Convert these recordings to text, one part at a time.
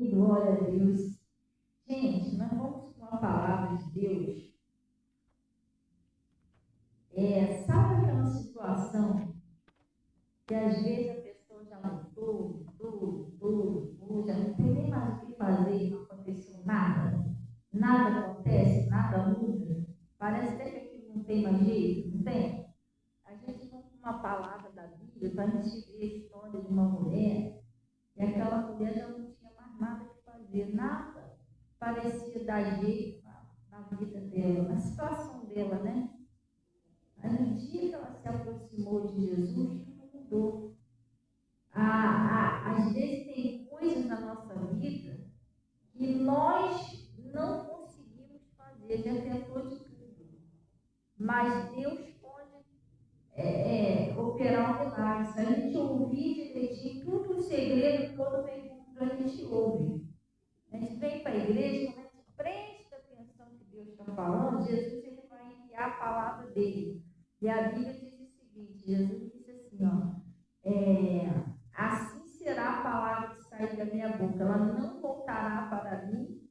Glória a Deus. Gente, nós vamos com a palavra de Deus. Sabe aquela situação que às vezes a pessoa já lutou, já não tem nem mais o que fazer, não aconteceu nada. Nada acontece, nada muda. Parece até que aquilo não tem mais jeito, não tem? A gente não tem uma palavra da Bíblia para a gente ver a história de uma mulher, e aquela mulher já não tinha mais nada que fazer, nada parecia dar jeito na vida dela, na situação dela, né? Aí no dia que ela se aproximou de Jesus, tudo mudou. Às vezes tem coisas na nossa vida que nós não conseguimos fazer, já tentou de tudo. Mas Deus pode operar um milagre. Se a gente ouvir direitinho, tudo o segredo todo vem quando a gente ouve. A gente vem para a igreja, quando a gente presta atenção no que Deus está falando, Jesus ele vai enviar a palavra dele. E a Bíblia diz o seguinte, Jesus disse assim, assim será a palavra que sair da minha boca, ela não voltará para mim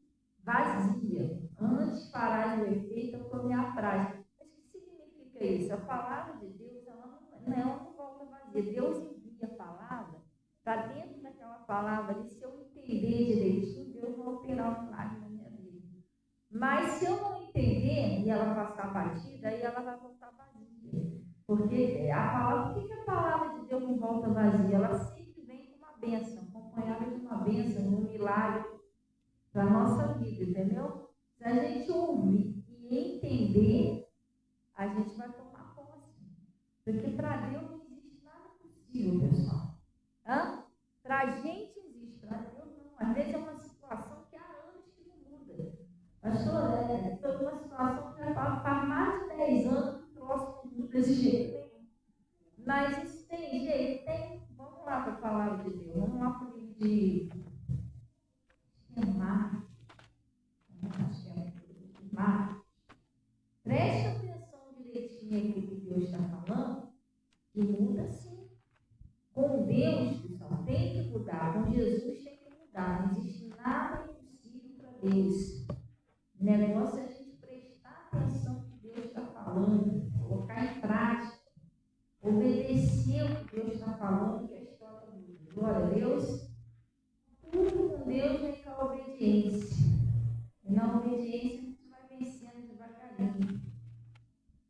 vazia, antes fará o efeito que eu me apraz. Mas o que significa isso? A palavra de Deus, ela não volta vazia. Deus envia a palavra, para dentro daquela palavra ali, se eu entender direitinho, Deus vai operar um milagre na minha vida. Mas se eu não entender, e ela passar batida, aí ela vai voltar vazia. Porque a palavra, por que a palavra de Deus não volta vazia? Ela sempre vem com uma bênção, acompanhada de uma bênção, de um milagre para a nossa vida, entendeu? Se a gente ouvir e entender, a gente vai tomar posse. Porque para Deus não existe nada possível, pessoal. Para a gente existe, para Deus não. Às vezes é uma situação que há anos que não muda. Pastor, estou numa situação que já faz mais de 10 anos que o troço não muda desse jeito. Mas isso tem jeito? Tem. Vamos lá para a palavra de Deus. Vamos lá para o livro de Marcos. Preste atenção direitinho aqui que Deus está falando, e muda sim. Com Deus, pessoal, tem que mudar. Com Jesus tem que mudar. Não existe nada impossível para Deus. O negócio é a gente prestar atenção no que Deus está falando, colocar em prática, obedecer o que Deus está falando, que a história muda. Glória a Deus. Tudo com Deus vem com a obediência. E na obediência a gente vai vencendo devagarinho.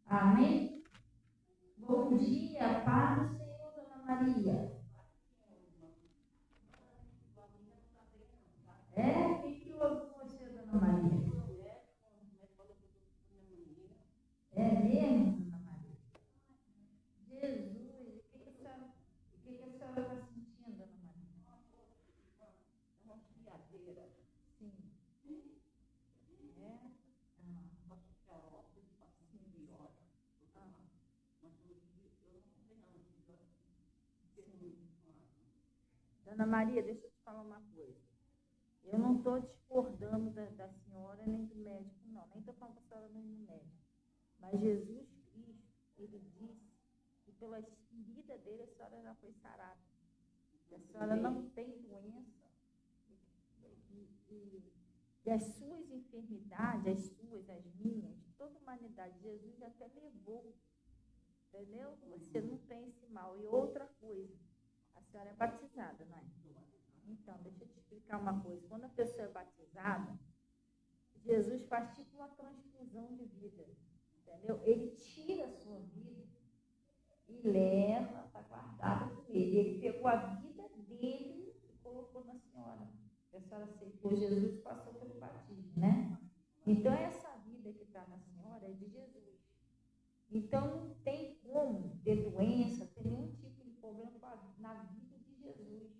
Amém? Bom dia, paz do Senhor, Dona Maria. O que houve com você, Dona Maria? É mesmo, Dona Maria? Jesus, o que a senhora está sentindo, Dona Maria? Uma criadeira. Sim. Dona Maria, deixa eu te falar uma coisa. Eu não estou discordando da senhora nem do médico, não. Nem estou falando para a senhora não ir no médico. Mas Jesus Cristo, ele disse que pela ferida dele a senhora já foi sarada. A senhora não tem doença. E as suas enfermidades, as suas, as minhas, toda a humanidade, Jesus já até levou. Entendeu? Você não tem esse mal. E outra coisa, a senhora é batizada, não é? Então, deixa eu te explicar uma coisa. Quando a pessoa é batizada, Jesus faz tipo uma transfusão de vida. Entendeu? Ele tira a sua vida e leva, está guardada com ele. Ele pegou a vida dele e colocou na senhora. A senhora aceitou Jesus e passou pelo batismo, né? Então, essa vida que está na senhora é de Jesus. Então, não tem como ter doença, ter nenhum tipo de problema na vida de Jesus.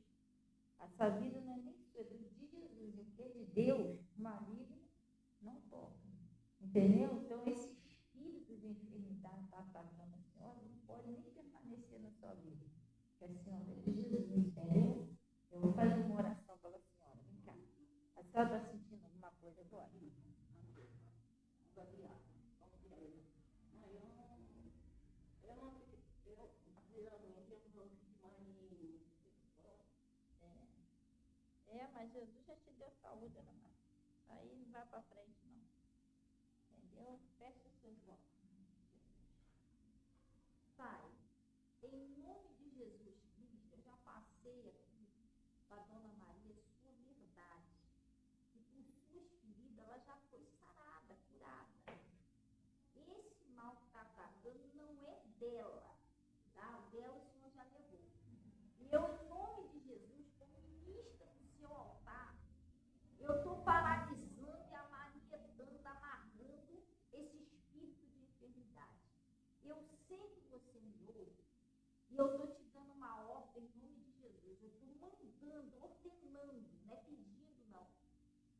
Essa vida não é nem de Jesus, o que é de Deus, o maligno não toca. Entendeu? Então, esse espírito de enfermidade está atacando a senhora, não pode nem permanecer na sua vida. Porque a senhora é de Jesus, entendeu? Eu vou fazer uma oração pela senhora. Vem cá. A senhora está sentindo alguma coisa agora? mas Jesus já te deu saúde, Ana Maria. Aí não vai para frente, não. Entendeu? Fecha os seus olhos. Pai, em nome de Jesus Cristo, eu já passei aqui para a Dona Maria sua verdade. E por suas feridas, ela já foi sarada, curada. Esse mal que está atacando não é dela. Tá? O dela o Senhor já levou. E eu, em nome de Jesus, como ministra do seu altar, eu estou paralisando e amanietando, amarrando esse espírito de enfermidade. Eu sei que você me ouve. E eu estou te dando uma ordem em nome de Jesus. Eu estou mandando, ordenando, não é pedindo, não.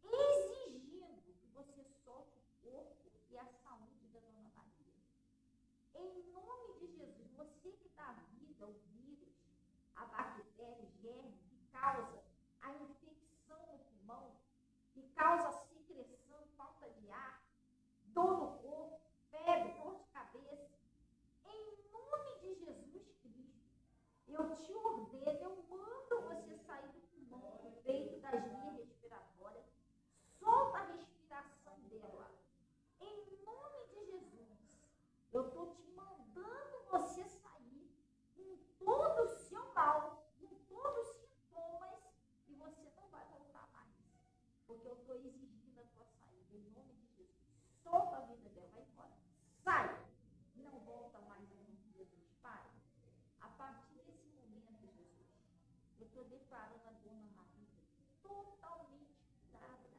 Exigindo que você solte o corpo e a saúde da Dona Maria. Em nome de Jesus, você que dá vida ao vírus, a bactéria, o germe, que causa a infecção no pulmão, que causa a secreção, falta de ar, dor no corpo, febre, dor de cabeça. Em nome de Jesus Cristo, eu te ordeno, eu mando você sair do pulmão, do peito, das linhas respiratórias, solta a respiração dela. Em nome de Jesus, eu estou te mandando você sair com todo o seu mal, com todos os sintomas, e você não vai voltar mais. Porque eu estou exigindo a tua saída, em nome de Jesus. Solta a vida dela, vai embora. Sai! Não volta mais em nome de Jesus. Pai, a partir desse momento, Jesus, eu estou declarando a Dona Maria totalmente curada.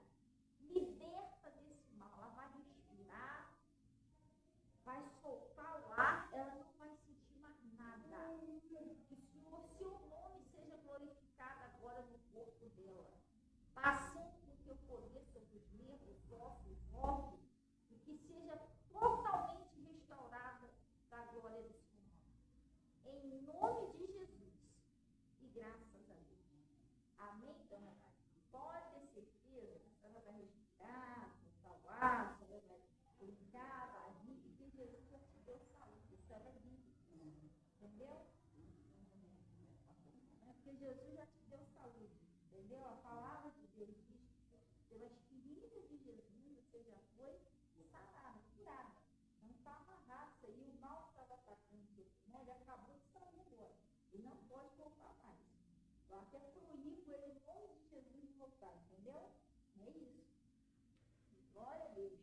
Liberta desse mal. Ela vai respirar, vai soltar o ar, ela não vai sentir mais nada. Que o seu nome seja glorificado agora no corpo dela. Passando com o teu poder sobre os nervos, ossos, órgãos, e que seja totalmente restaurada da glória do seu nome. Em nome de Jesus. E graças a Deus. Amém, Dona Maria? Pode ter certeza que a senhora vai respirar, soltar o ar, a senhora vai brincar, vai rir, porque Jesus já te deu saúde, a senhora vive. Entendeu? É porque Jesus já te deu saúde. Entendeu? A palavra de Deus diz que pelas feridas de Jesus você já foi sarada, curada. Não está amarrado isso aí. O mal que estava atacando o seu pulmão, ele acabou de sair agora. E não pode voltar mais. Eu até proíbo ele em nome de Jesus de voltar, entendeu? É isso. Glória a Deus.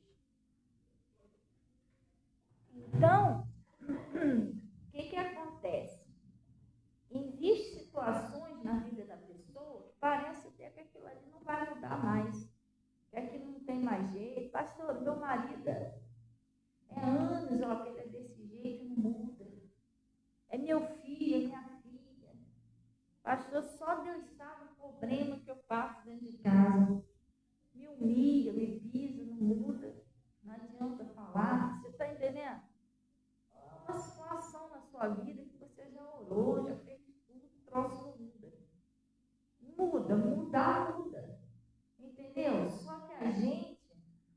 Então, o que acontece? Existem situações na vida da pessoa que parece até que aquilo ali não vai mudar mais, que aquilo não tem mais jeito. Pastor, meu marido é anos, ó, que ele é desse jeito, não muda. É meu filho, é minha filha. Pastor, só Deus sabe o problema que eu passo dentro de casa. Me humilha, me pisa, não muda. Não adianta falar. Você está entendendo? Uma situação na sua vida que você já orou, já fez tudo, o troço não muda. Muda. Entendeu? Só que a gente,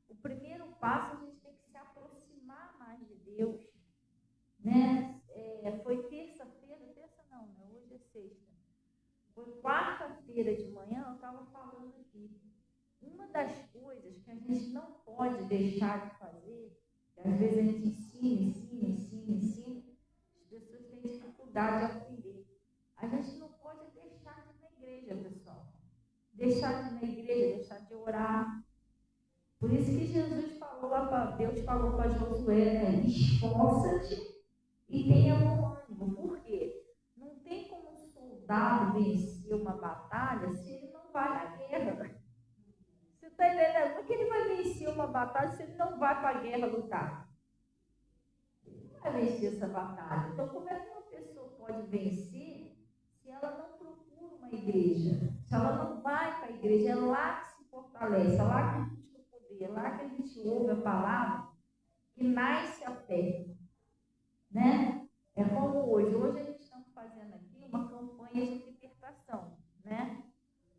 o primeiro passo, a gente tem que se aproximar mais de Deus. Né? Foi terça-feira, né? Hoje é sexta. Foi quarta-feira de manhã, eu estava falando aqui. Uma das coisas que a gente não pode deixar de fazer, que às vezes a gente ensina, as pessoas têm dificuldade de aprender. A gente não pode deixar de ir na igreja, pessoal. Deixar de ir na igreja, deixar de orar. Por isso que Jesus falou lá para Deus, falou para Josué, né? Esforça-te e tenha bom ânimo. Por quê? Não tem como um soldado vencer uma batalha se ele não vai na guerra. Você está entendendo? Por que ele vai vencer uma batalha se ele não vai para a guerra lutar? Ele não vai vencer essa batalha. Então, como é que uma pessoa pode vencer se ela não procura uma igreja? Se ela não vai para a igreja? É lá que se fortalece, é lá que busca o poder, é lá que a gente ouve a palavra, que nasce a fé. Né? É como hoje. Hoje a gente está fazendo aqui uma campanha de libertação. Né?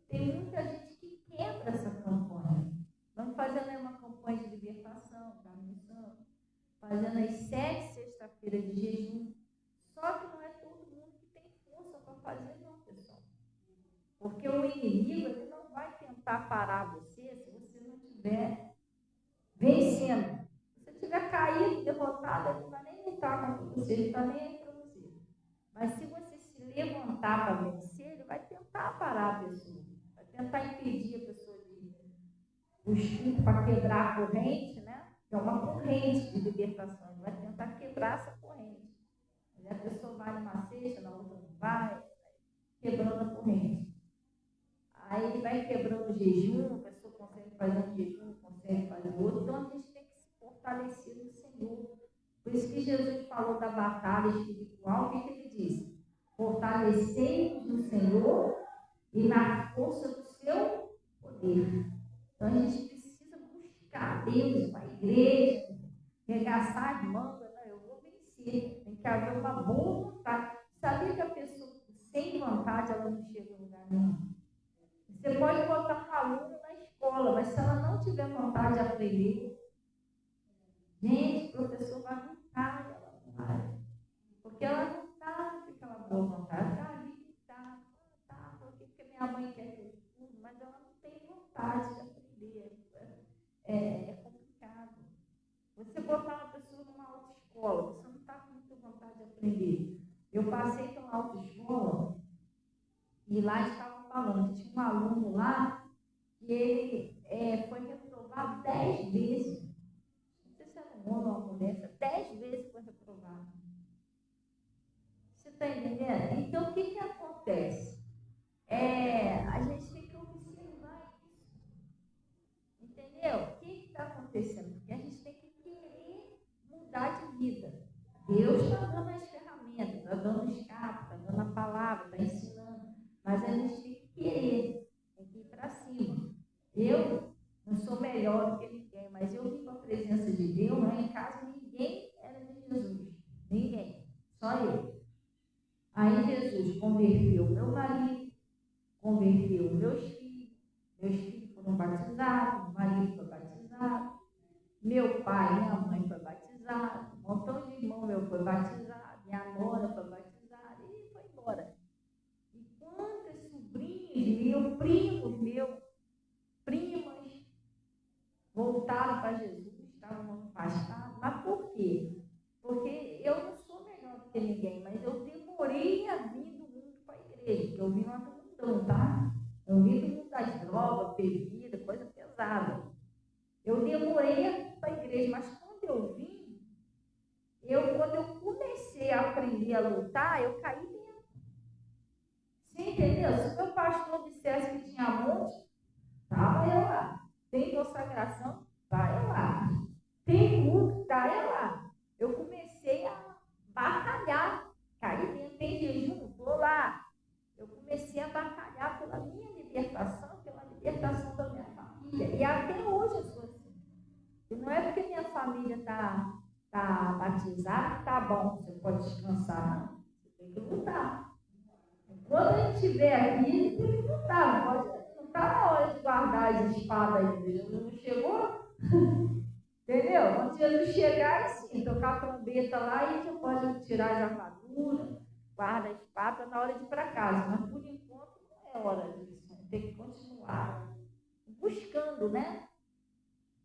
Tem muita gente que quebra essa campanha. Vamos fazendo uma campanha de libertação, fazendo as 7 sexta-feiras de jejum. Só que não é todo mundo que tem força para fazer, não, pessoal. Porque o inimigo ele não vai tentar parar você se você não estiver vencendo. Se você estiver caído, derrotado, ele não vai nem lutar contra você, ele não está nem aí para você. Mas se você se levantar para vencer, ele vai tentar parar a pessoa, vai tentar impedir a pessoa de ir. O estudo para quebrar a corrente, né? É uma corrente de libertação, ele vai tentar quebrar essa corrente. Aí a pessoa vai numa sexta, na outra não vai, quebrando a corrente. Aí ele vai quebrando o jejum, a pessoa consegue fazer um jejum, consegue fazer outro. Então a gente tem que se fortalecer no Senhor. Por isso que Jesus falou da batalha espiritual, o que ele disse? Fortalecei-vos no Senhor e na força do seu poder. Então a gente precisa buscar Deus, a igreja, regaçar as mangas, né? Eu vou vencer. Tem que haver uma boa vontade. Sabia que a pessoa sem vontade ela não chega a lugar nenhum? Você pode botar um aluno na escola, mas se ela não tiver vontade de aprender, gente, o professor vai lutar, ela não vai. Porque ela não está com aquela boa vontade. Porque minha mãe quer que eu estude, mas ela não tem vontade de aprender. É complicado. Você botar uma pessoa numa autoescola, você não está com muita vontade de aprender. Eu passei pela autoescola e lá estavam falando que tinha um aluno lá que ele foi reprovado 10 vezes. Não sei se era um homem ou uma mulher, 10 vezes foi reprovado. Você está entendendo? Então, o que acontece? A gente tem que observar isso. Entendeu? O que está acontecendo? Porque a gente tem que querer mudar de vida. Deus está dando as ferramentas, está dando os carros, está dando a palavra, está ensinando. Mas a gente tem que querer, tem que ir para cima. Eu não sou melhor do que ninguém, mas eu vivo a presença de Deus. Lá em casa ninguém era de Jesus. Ninguém. Só eu. Aí Jesus converteu meu marido, converteu meus filhos foram batizados, o marido foi batizado, meu pai e minha mãe foi batizado, um montão de irmão meu foi batizado, minha nora foi batizada e foi embora. E quantos sobrinhos meus, primos meus, primas voltaram para Jesus, estavam afastados. Mas por quê? Porque eu não sou melhor do que ninguém, mas eu demorei a vir do mundo para a igreja, porque eu vim lá do mundão, tá? Eu vim do mundo das drogas, bebida, coisa pesada. Eu demorei a vir para a igreja, mas quando eu vim, quando eu comecei a aprender a lutar, eu caí dentro. Você entendeu? Se o meu pastor dissesse que tinha monte, estava eu lá. Tem consagração? Está eu lá. Tem culto? Está eu lá. Eu comecei a batalhar, caí dentro. Tem jejum? Estou lá. Eu comecei a batalhar pela minha libertação, pela libertação da minha família. E até hoje eu sou assim. E não é porque minha família está batizada que está bom, você pode descansar, não. Você tem que lutar. Quando a gente estiver aqui, a gente tem que lutar. Não está na hora de guardar as espadas ainda. Jesus não chegou? Entendeu? Quando Jesus chegar, sim, tocar a trombeta lá e a gente pode tirar as armaduras, guarda a espada na hora de ir para casa. Mas por enquanto não é hora disso. A gente tem que continuar buscando, né?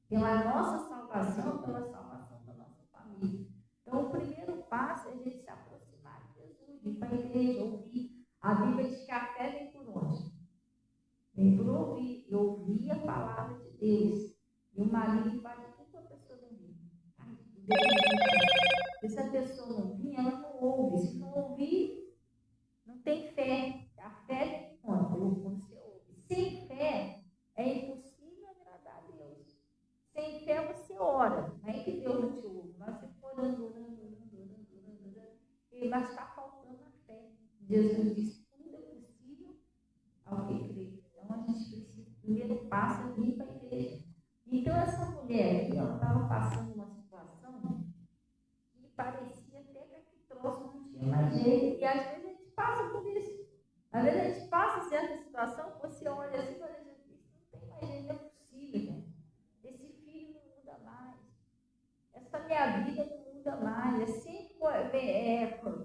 Pela nossa salvação, pela salvação da nossa família. Então, o primeiro passo é a gente se aproximar de Jesus, ir para a igreja, ouvir. A Bíblia diz que a fé vem por onde? Vem por ouvir. E ouvir a palavra de Deus. E o marido faz tudo para a pessoa não vir. E se a pessoa não vir, ela não ouve. Se não ouvir, não tem fé. A fé vem quando você ouve. Sem fé, é impossível agradar a Deus. Sem fé, você ora. Não é que Deus não te ouve. Mas você for orando. Mas está faltando a fé. Jesus disse: tudo é possível ao que crê. Então, a gente precisa, o primeiro passo é vir para a igreja. Então, essa mulher aqui, ela estava passando uma situação que parecia até que aqui troço não tinha mais jeito. E às vezes a gente passa por isso. Às vezes a gente passa certa situação, você olha assim e fala: Jesus, não tem mais jeito, não é possível, gente. Esse filho não muda mais. Essa minha vida não muda mais. É sempre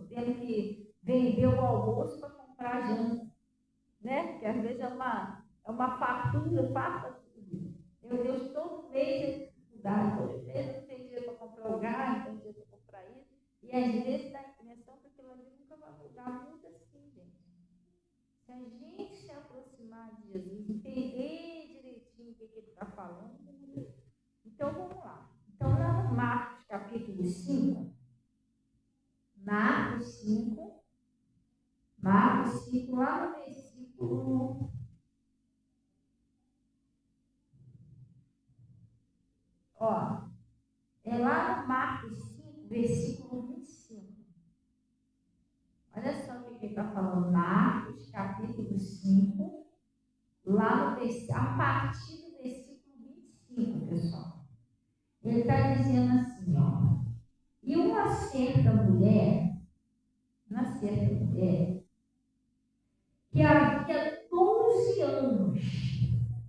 tendo que vender o almoço para comprar a janta. Né? Que às vezes é uma uma fartura, farta tudo. Meu Deus, todo mês é dificuldade, todo mês eu não tenho dinheiro para comprar o gás, não tenho dinheiro para comprar isso. E às vezes dá a impressão que aquilo ali nunca vai mudar. Muito assim, gente. Se a gente se aproximar de Jesus, entender direitinho o que ele está falando, então vamos lá. Então, lá no Marcos capítulo 5, Marcos 5, lá no versículo. Ó, é lá no Marcos 5, versículo 25. Olha só o que ele está falando. Marcos capítulo 5, lá no a partir do versículo 25, pessoal. Ele está dizendo assim, ó. E uma certa mulher, que havia 12 anos,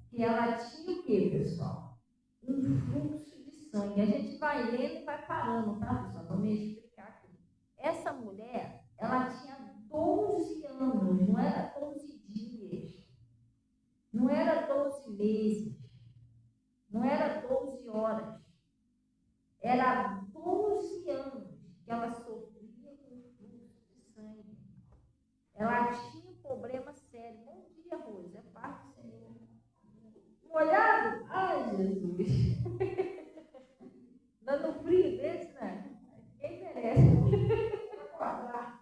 que ela tinha o quê, pessoal? Um fluxo de sangue. A gente vai lendo e vai parando, tá, pessoal? Vou me explicar aqui. Essa mulher, ela tinha 12 anos, não era 12 dias, não era 12 meses, não era 12 horas, era 12 anos que ela sofria com fluxo de sangue. Ela tinha um problema sério. Bom dia, Rosa. É paz do Senhor. Molhado? Ai, Jesus. Dando frio desse, né? Quem merece?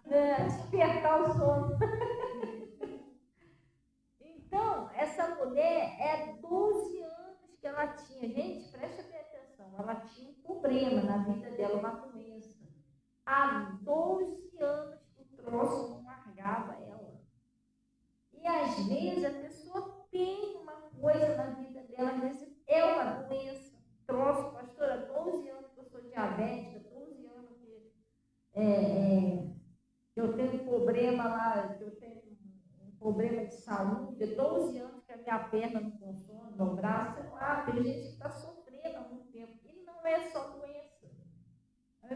Despertar o sono. Então, essa mulher é 12 anos que ela tinha. Gente, preste bem atenção. Ela tinha um problema na vida dela, uma doença. Há 12 anos que o troço não largava ela. E às vezes a pessoa tem uma coisa na vida dela, às vezes é uma doença. Troço, pastora, 12 anos que eu sou diabética, 12 anos que eu tenho problema lá, que eu tenho um problema de saúde, 12 anos que a minha perna não funciona, meu braço, sei lá, tem gente que está sofrendo há muito tempo. E não é só doença.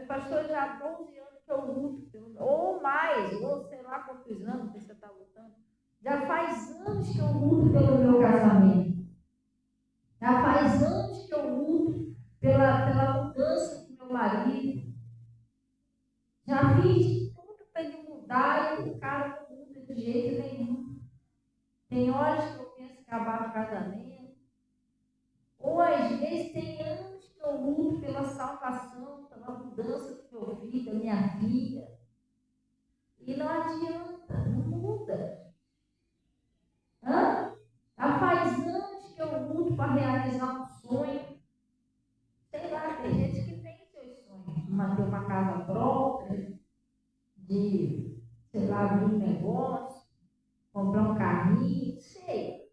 Pastor, já há 12 anos que eu luto, ou mais, ou sei lá quantos anos que você está lutando. Já faz anos que eu luto pelo meu casamento. Já faz anos que eu luto pela mudança do meu marido. Já fiz tudo para ele mudar e o cara não muda de jeito nenhum. Tem horas que eu penso em acabar o casamento. Ou às vezes tem anos que eu luto pela salvação, pela mudança do meu filho, da minha filha. E não adianta, não muda. Já faz anos que eu luto para realizar um sonho. Sei lá, tem gente que tem seus sonhos. De ter uma casa própria, de, sei lá, abrir um negócio, comprar um carrinho, sei.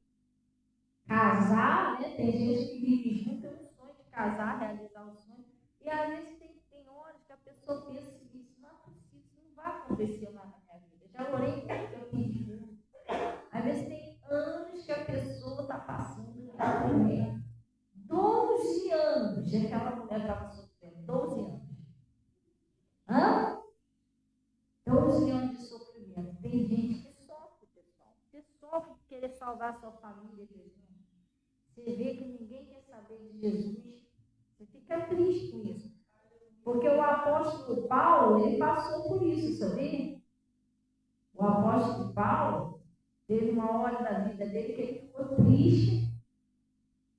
Casar, né? Tem gente que vive junto, tem um sonho de casar, realizar um sonho. E às vezes tem horas que a pessoa pensa assim, isso não é possível, isso não vai acontecer mais na minha vida. Já orei muito, eu pedi muito. Às vezes tem anos que a pessoa está passando por momento. 12 anos que aquela mulher estava sofrendo. 12 anos. 12 anos de sofrimento. Tem gente que sofre, pessoal. Você sofre de querer salvar a sua família, Jesus. Você vê que ninguém quer saber de Jesus. Você fica triste com isso. Porque o apóstolo Paulo, ele passou por isso, sabia? O apóstolo Paulo teve uma hora da vida dele que ele ficou triste,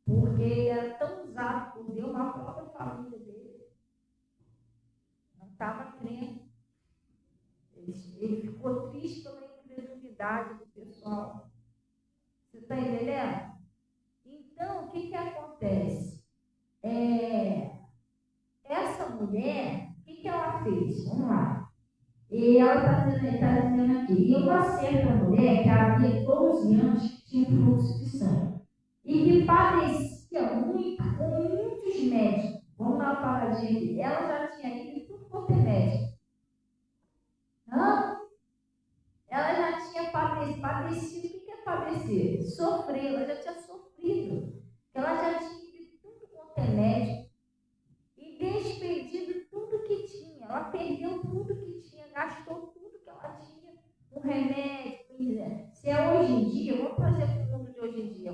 porque ele era tão usado por Deus, a própria família dele não estava crendo. Ele ficou triste pela incredulidade do pessoal. Você está entendendo? Então, o que acontece? Essa mulher, o que ela fez? Vamos lá. E ela está dizendo aqui, e uma certa mulher que havia 12 anos que tinha fluxo de sangue e que padecia muito com muitos médicos. Vamos dar uma paradinha aqui. Ela já tinha ido tudo por médico. Ela já tinha padecido. O que é padecer? Sofrer. Ela já tinha sofrido. Ela já tinha ido tudo quanto é médico e despedido tudo que tinha. Ela perdeu tudo que tinha, gastou tudo que ela tinha com remédio. Se é hoje em dia, vamos trazer para o mundo de hoje em dia.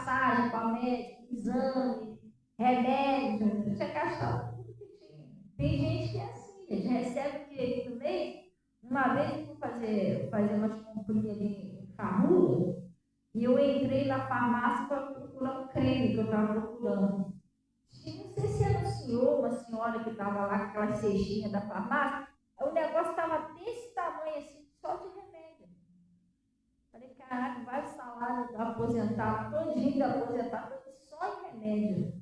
passagem para médico, exame, remédio, eu tinha gastado tudo que tinha. Tem gente que é assim, a gente recebe o dinheiro no mês. Uma vez eu fui fazer umas comprinhas ali em Farrua, e eu entrei na farmácia para procurar um creme que eu estava procurando. Não sei se era um senhor, uma senhora que estava lá com aquela cestinha da farmácia, o negócio estava desse tamanho assim, só de remédio. Falei, caraca, vai o salário do aposentado, todinho do aposentado, só em remédio.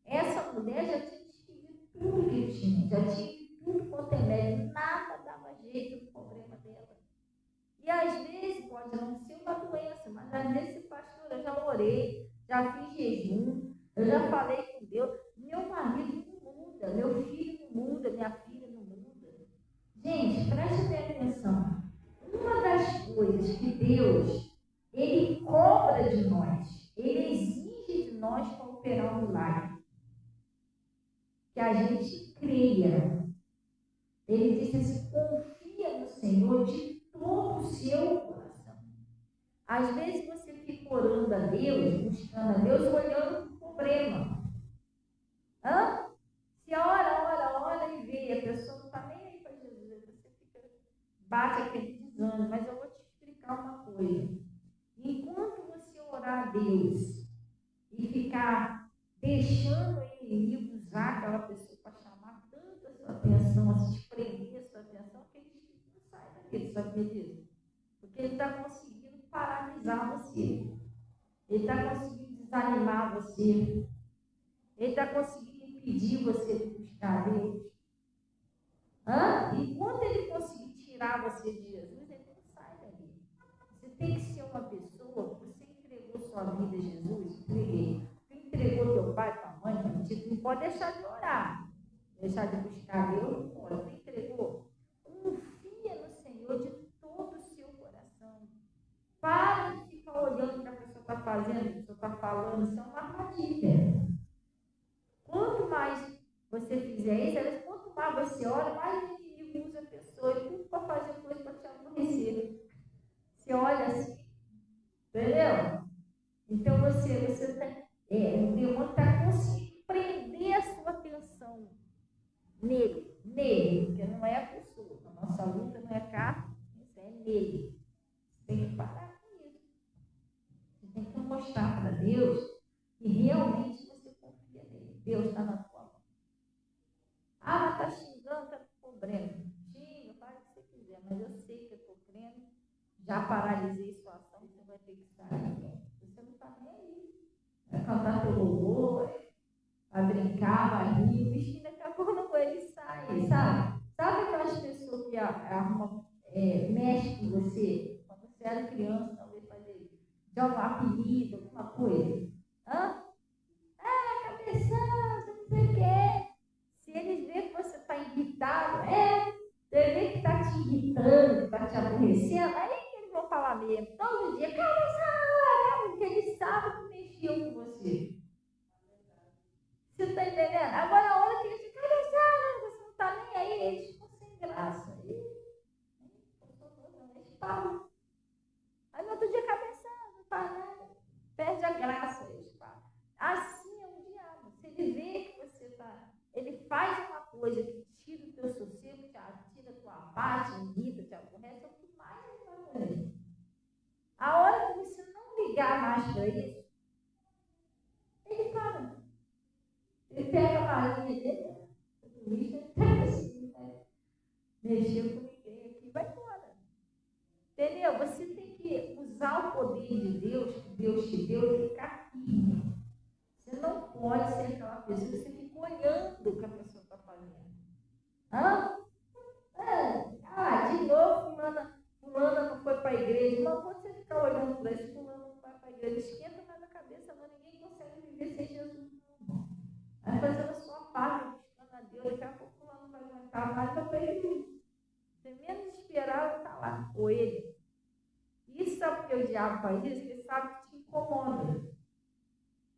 Essa mulher já tinha despedido tudo que tinha, já tinha tudo quanto é remédio, nada dava jeito no problema dela. E às vezes pode não ser uma doença, mas às vezes, pastor, eu já orei, já fiz jejum, eu já falei com Deus, meu marido não muda, meu filho não muda, minha filha não muda. Gente, preste bem atenção. Uma das coisas que Deus, Ele cobra de nós, Ele exige de nós para operar um milagre, que a gente creia. Ele disse assim, confia no Senhor de todo o seu coração. Às vezes você fica orando a Deus, buscando a Deus, olhando para o problema. Se ora e vê, a pessoa não está nem aí para Jesus, você fica, bate aquele desânimo. Mas eu vou te explicar uma coisa. Enquanto você orar a Deus e ficar deixando o inimigo usar aquela pessoa para chamar tanto a sua atenção, assim, prender a sua atenção, que ele não sai daquele, sabia disso? Porque ele está conseguindo paralisar você. Ele está conseguindo desanimar você. Ele está conseguindo impedir você de buscar Deus. Enquanto ele conseguir tirar você de Jesus, ele não sai dali. Você tem que ser uma pessoa que você entregou sua vida a Jesus, entregou teu pai, tua mãe, não pode deixar de orar, deixar de buscar Deus, não pode. Você entregou. Confia no Senhor de todo o seu coração. Para de ficar olhando o que a pessoa está fazendo, o que a pessoa está falando, isso é uma armadilha. Quanto mais você fizer isso, quanto mais você ora, mais o inimigo usa a pessoa e tudo para fazer coisa para te aborrecer. Você olha assim, entendeu? Então o demônio está conseguindo prender a sua atenção nele, porque não é a pessoa. A nossa luta não é carne, isso é nele. Você tem que parar com isso. Você tem que mostrar para Deus que realmente você confia nele. Deus está na tua mão. Mas está xingando, está com problema. Xinga, faz o que você quiser, mas eu sei que eu estou crendo, já paralisei sua ação, você vai ter que sair. Você não está nem aí. Vai cantar teu louvor, vai brincar, vai rir, o bichinho daqui a pouco não ele sai, sabe? Sabe aquelas pessoas que mexem com você? Quando você era criança, talvez fazer de um apelido, alguma coisa. Cabeção, você não sei o quê. Se eles verem que você está irritado, você vê que está te irritando, está te aborrecendo, aí que eles vão falar mesmo. Todo dia, cabeção, porque eles sabem que mexiam com você. Você está entendendo? Agora, a hora que eles ficam cabeção, você não está nem aí, eles ficam sem graça. Eles falam. Aí no outro dia, cabeção, não faz nada. Perde a graça, eles falam. Assim é o diabo. Se ele vê que você está... Ele faz uma coisa que tira o teu sossego, tira a tua paz, irrita, te aborrece, é o que mais ele vai fazer. A hora que você não ligar mais para isso, ele para. Ele pega a malinha dele, o lixo, ele pega assim, mexeu com ninguém aqui, vai embora. Entendeu? Você tem que usar o poder de Deus, que Deus te deu, e ficar firme. Você não pode ser aquela pessoa que você fica olhando o que a pessoa está fazendo. De novo, fulana não foi para a igreja. Mas você ficar olhando para isso, fulana não vai para a igreja. Esquenta mais na cabeça, não. Ninguém consegue viver sem Jesus. Vai fazendo a sua parte, buscando a Deus. Daqui a pouco fulano não vai aguentar mais para a igreja. Você menos esperar, está lá. Ou ele. Isso sabe porque o diabo faz isso? Ele sabe que te incomoda.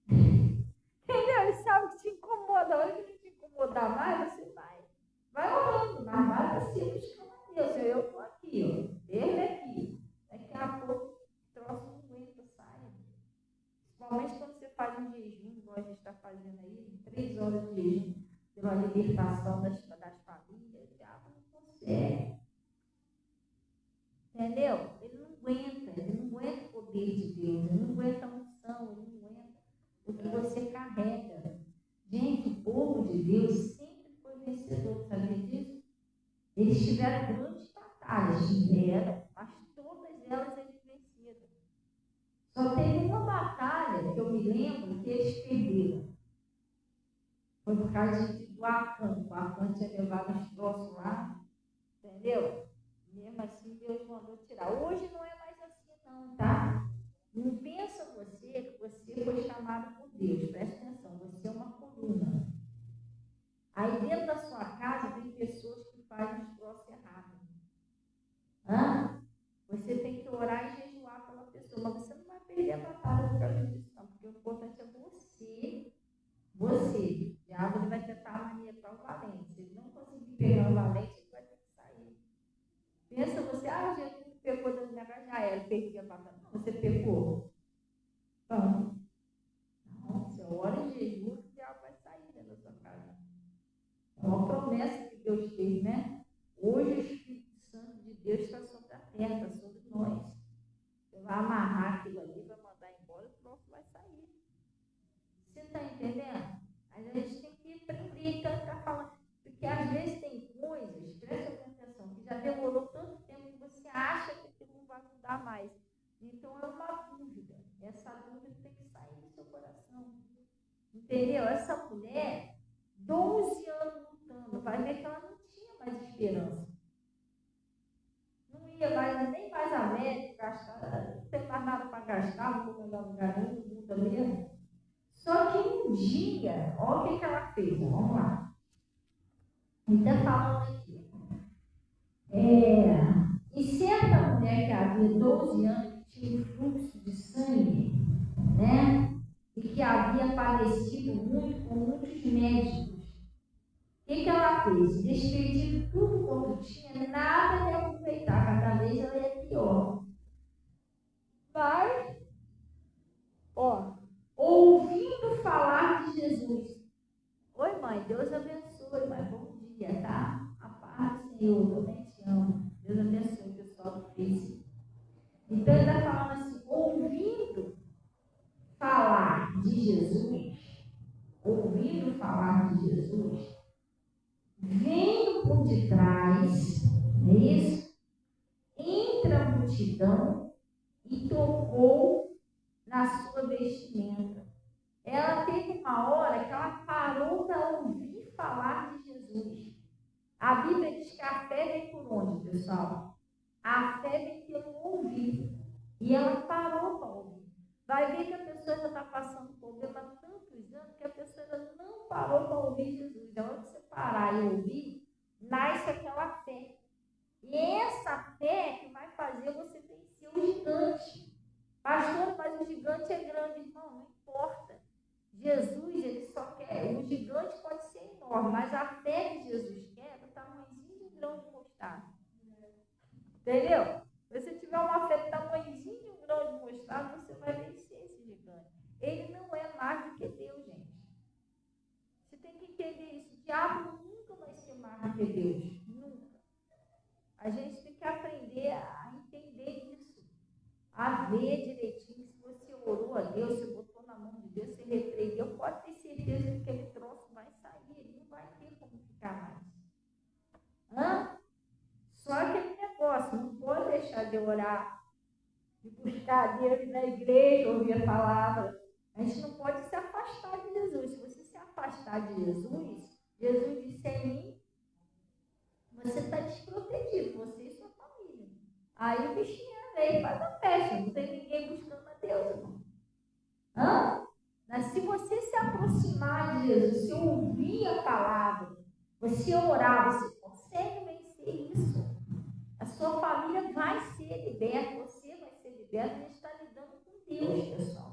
Entendeu? Ele sabe que te incomoda. A hora que ele te incomodar mais, você vai orando, mas vai para cima buscando a Deus. Eu estou aqui, ele aqui. Daqui a pouco o troço não aguenta, sai. faz um jejum, igual a gente está fazendo aí, 3 horas de jejum, pela libertação das famílias, o diabo não consegue. Entendeu? Ele não aguenta o poder de Deus, ele não aguenta a unção, ele não aguenta o que você carrega. Gente, o povo de Deus sempre foi vencedor, sabia disso? Eles tiveram grandes batalhas, mas todas elas eles venceram. Só teve uma batalha que eu me lembro que eles perderam. Foi por causa do Acã. O Acã tinha levado uns troços lá, entendeu? Mesmo assim, Deus mandou tirar. Hoje não é mais assim, não, tá? Não pensa você que você foi chamado por Deus. Presta atenção, você é uma coluna. Aí dentro da sua casa tem pessoas que fazem os troços errados. Você tem que orar e jejuar pela pessoa, mas você não vai perder a batalha por causa disso, não, porque o importante é você. O diabo ele vai tentar manietar o valente. Se ele não conseguir pegar o valente, ele vai ter que sair. Pensa você, Jesus pecou da minha casa, já era, perdi a batalha. Não, você pecou. Então, não, você ora em jejum, o diabo vai sair da sua casa. É uma promessa que Deus fez, né? Hoje o Espírito Santo de Deus está sobre a terra, está sobre nós. Você vai amarrar aquilo ali, vai mandar embora, o próximo vai sair. Você está entendendo? Mas a gente tem que aprender, então está falando. Porque às vezes tem coisas, presta atenção, que já demorou tanto tempo que você acha que aquilo não vai mudar mais. Então é uma dúvida. Essa dúvida tem que sair do seu coração. Entendeu? Essa mulher, 12 anos lutando, vai ver que ela não tinha mais esperança. Não ia mais, nem mais a médica gastar, não tem mais nada para gastar, não vou mandar lugar nenhum, não muda mesmo. Só que um dia, olha o que ela fez, vamos lá. Está falando aqui. E certa mulher que havia 12 anos tinha um fluxo de sangue, né? E que havia padecido muito com muitos médicos. O que ela fez? Despedir tudo quanto tinha, nada de aproveitar, cada vez ela ia pior. Mas, ouvindo falar de Jesus. Oi, mãe, Deus abençoe, mãe, bom dia, tá? A paz do Senhor, também te amo. Deus abençoe o pessoal do Face. Então, ele está falando assim, ouvindo falar de Jesus, vendo por detrás, não é isso? Entre a multidão e tocou na sua vestimenta. Ela teve uma hora que ela parou para ouvir falar de Jesus. A Bíblia diz que a fé vem por onde, pessoal? A fé vem pelo ouvir. E ela parou para ouvir. Vai ver que a pessoa já está passando problema há tantos anos que a pessoa ainda não parou para ouvir Jesus. Na hora que você parar e ouvir, nasce aquela fé. E essa fé que vai fazer você vencer o gigante. Pastor, mas o gigante é grande. Irmão, não importa. Jesus, ele só quer. O gigante pode ser enorme, mas a fé que Jesus quer é do tamanhozinho de um grão de mostarda. Entendeu? Se você tiver uma fé do tamanhozinho de um grão de mostarda, você vai vencer esse gigante. Ele não é mais do que Deus, gente. Você tem que entender isso. O diabo nunca vai ser mais do que Deus. Nunca. A gente tem que aprender a entender isso. A ver direitinho. Se você orou a Deus, você botou na mão de Deus, você repreendeu, pode ter certeza que aquele troço vai sair. Ele não vai ter como ficar mais. Só aquele negócio, não pode deixar de orar, de buscar Deus na igreja, ouvir a palavra. A gente não pode se afastar de Jesus. Se você se afastar de Jesus, Jesus disse em mim, você está desprotegido, você e sua família. Aí o bichinho veio, faz a festa, não tem ninguém buscando a Deus, irmão. Mas se você se aproximar de Jesus, se ouvir a palavra, você orar, você consegue vencer isso. A sua família vai ser liberta, você vai ser liberto. A gente está lidando com Deus, pessoal.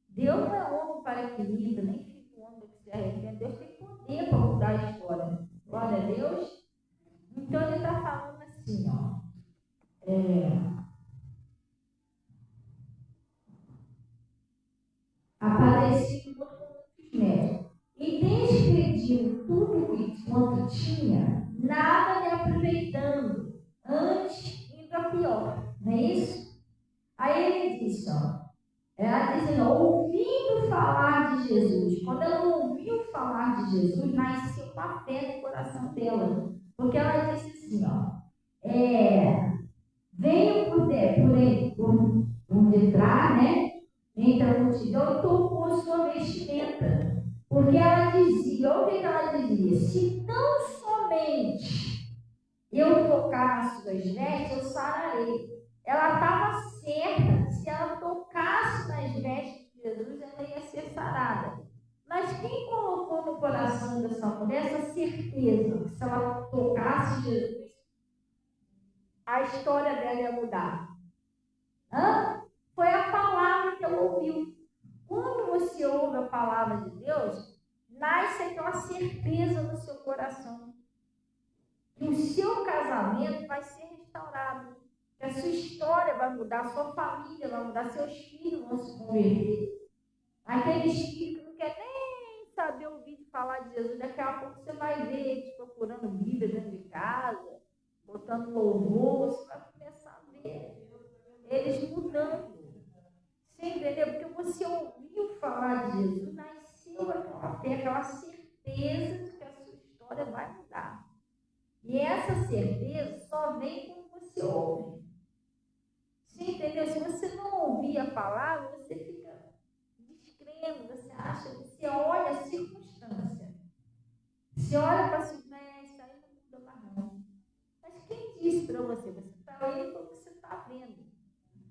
Deus não é homem para que lida, nem fica homem que se arrepende. Deus tem poder para mudar a história. Glória a Deus. Então ele está falando assim, a vendiam tudo quanto tinha, nada lhe aproveitando, antes indo a pior. Não é isso? Aí ele disse, ela dizendo, ouvindo falar de Jesus. Quando ela ouviu falar de Jesus, nasceu uma fé no coração dela. Porque ela disse assim, veio por detrás, né? Entre a multidão e tocou sua vestimenta. Porque ela dizia, o que ela dizia? Se tão somente eu tocar nas suas vestes, eu sararei. Ela estava certa, se ela tocasse nas vestes de Jesus, ela ia ser sarada. Mas quem colocou no coração dessa mulher essa certeza que se ela tocasse Jesus, a história dela ia mudar? Foi a palavra que ela ouviu. Quando você ouve a palavra de Deus, nasce aquela certeza no seu coração que o seu casamento vai ser restaurado, que a sua história vai mudar, a sua família vai mudar, seus filhos vão se converter. Aqueles filhos que não querem nem saber ouvir falar de Jesus, daqui a pouco você vai ver eles procurando Bíblia dentro de casa, botando louvor, você vai começar a ver eles mudando. Você entendeu? Porque você ouviu falar de Jesus, nasceu aquela fé, aquela certeza de que a sua história vai mudar. E essa certeza só vem quando você ouve. Você entendeu? Se você não ouvir a palavra, você fica descrendo, você acha, você olha a circunstância. Você olha para a circunstância, isso aí não muda mais não. Mas quem disse para você? Você está indo pelo que você está vendo.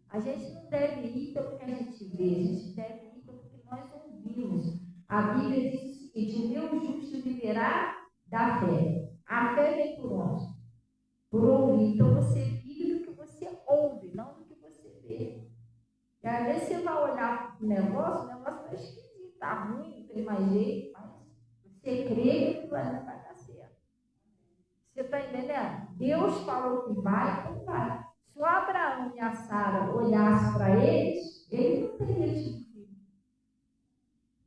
A gente não deve ir pelo que a gente vê, a gente deve ir pelo que nós ouvimos. A Bíblia diz o seguinte: o meu justo viverá da fé. A fé vem por onde? Por ouvir. Então você vive do que você ouve, não do que você vê. E às vezes você vai olhar para o negócio está esquisito, está ruim, não tem mais jeito, mas você crê que vai dar certo. Você está entendendo? Deus falou que vai, então vai. Se o Abraão e a Sara olhassem para eles, ele não teria tido filho.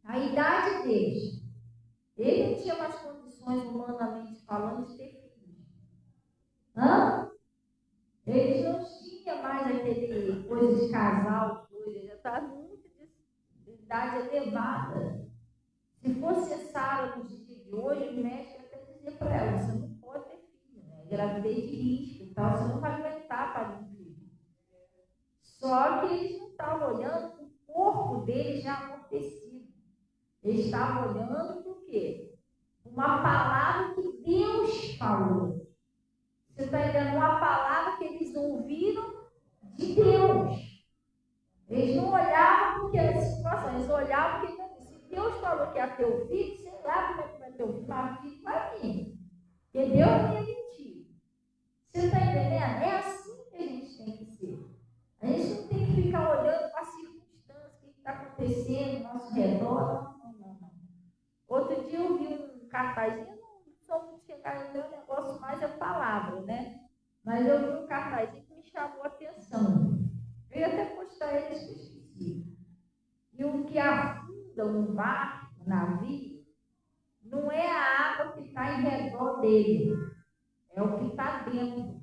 A idade deles, ele não tinha mais condições, humanamente falando, de ter filhos. Eles não tinham mais aquele coisa de casal, ele já estava muito de idade elevada. Se fosse Sara no dia de hoje, o médico até dizia para ela, você não pode ter filho, né? Gravidez de risco e tal, você não vai aguentar para um filho. Só que eles não estavam olhando para o corpo dele já amortecido. Eles estavam olhando para o quê? Uma palavra que Deus falou. Você está entendendo? Uma palavra que eles ouviram de Deus. Eles não olhavam porque era situação, eles olhavam porque se Deus falou que ia ter o filho, sei lá como é que vai ter o filho, mas o filho vai vir. Porque Deus não ia mentir. Você está entendendo? É assim que a gente tem que ser. A gente não tem que ficar olhando para a circunstância, o que está acontecendo ao nosso redor. Não. Outro dia eu vi um cartazinho, não sou muito chegada, o negócio mais é palavra, né? Mas eu vi um cartazinho que me chamou a atenção. Eu ia até postar eles que eu esqueci. E o que afunda um barco, um navio, não é a água que está em redor dele, é o que está dentro.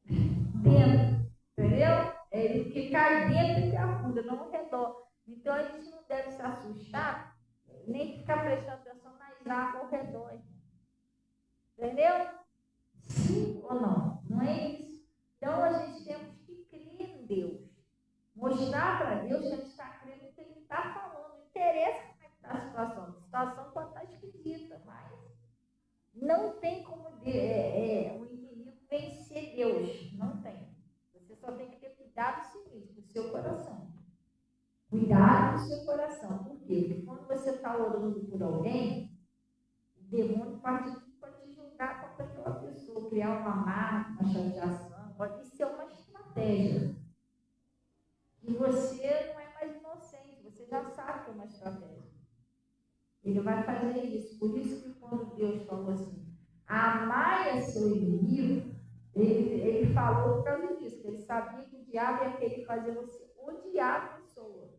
Dentro, entendeu? É o que cai dentro e que afunda, não ao redor. Então a gente não deve se assustar, nem ficar prestando atenção nas águas ao redor. Entendeu? Sim ou não? Não é isso. Então a gente temos que crer em Deus. Mostrar para Deus que a gente está crendo no que Ele está falando. Não interessa como é que está a situação. A situação pode estar esquisita, mas não tem como o inimigo vencer Deus. Não tem. Você só tem que ter cuidado seguinte, com o seu coração. Cuidado com o seu coração. Por quê? Porque quando você está orando por alguém, o demônio pode te julgar contra aquela pessoa, criar uma marca, uma chateação. Pode ser uma estratégia. E você não é mais inocente, você já sabe que é uma estratégia. Ele vai fazer isso. Por isso que quando Deus falou assim, amai a seu inimigo, ele falou por causa disso, que ele sabia que o diabo ia querer fazer você odiar a pessoa.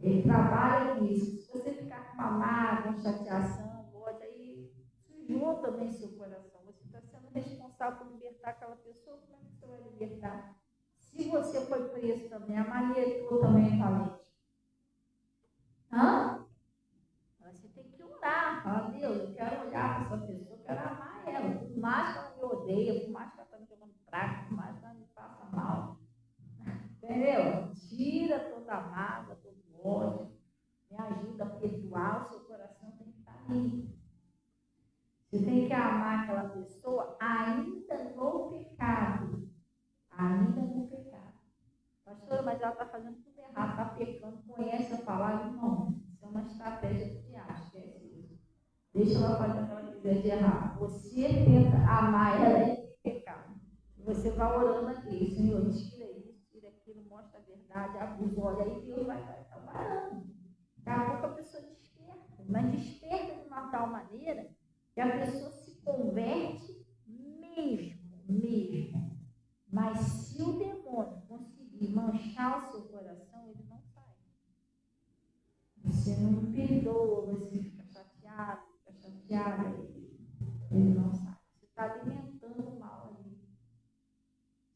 Ele trabalha com isso. Se você ficar com uma mágoa, uma chateação, libertou também seu coração. Você está sendo responsável por libertar aquela pessoa, como é que você vai libertar? Se você foi preso também, a malhetou também é falente. Você tem que orar, falar, Deus, eu quero olhar para essa pessoa, eu quero amar ela, por mais que ela me odeie, por mais que ela está me jogando praga, por mais que ela me faça mal. Entendeu? Tira toda a mágoa, todo o ódio, me ajuda a perdoar, o seu coração tem que estar limpo. Você tem que amar aquela pessoa ainda no pecado. Ainda no pecado. Pastora, mas ela está fazendo tudo errado, está pecando, conhece a palavra? Não. Isso é uma estratégia do diabo, esquece isso. Deixa ela fazer o que ela quiser de errado. Você tenta amar ela em pecado. Você vai orando aqui, Senhor, tira isso, tira aquilo, mostra a verdade, abusa, olha aí, Deus vai trabalhando. Daqui a pouco a pessoa desperta, mas desperta de uma tal maneira que a pessoa se converte mesmo. Mas se o demônio conseguir manchar o seu coração, ele não sai. Você não perdoa, você fica chateada, ele não sai. Você está alimentando o mal ali.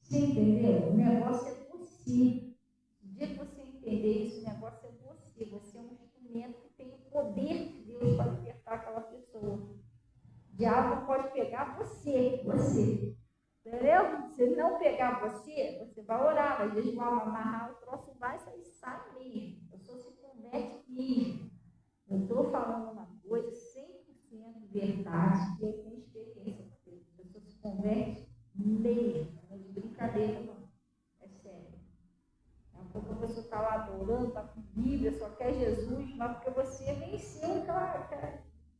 Você entendeu? O negócio é você. O dia que você entender isso, o negócio é você. Você é um instrumento que tem o poder de Deus para libertar aquela pessoa. O diabo não pode pegar você. Entendeu? Se ele não pegar você vai orar, vai jejuar, vai amarrar, o troço vai sair, sai mesmo. A pessoa se converte mesmo. Eu estou falando uma coisa 100% verdade, que eu tenho experiência com isso. A pessoa se converte mesmo. Não é de brincadeira, não. É sério. Daqui a pouco a pessoa está lá adorando, está com Bíblia, só quer Jesus, mas porque você venceu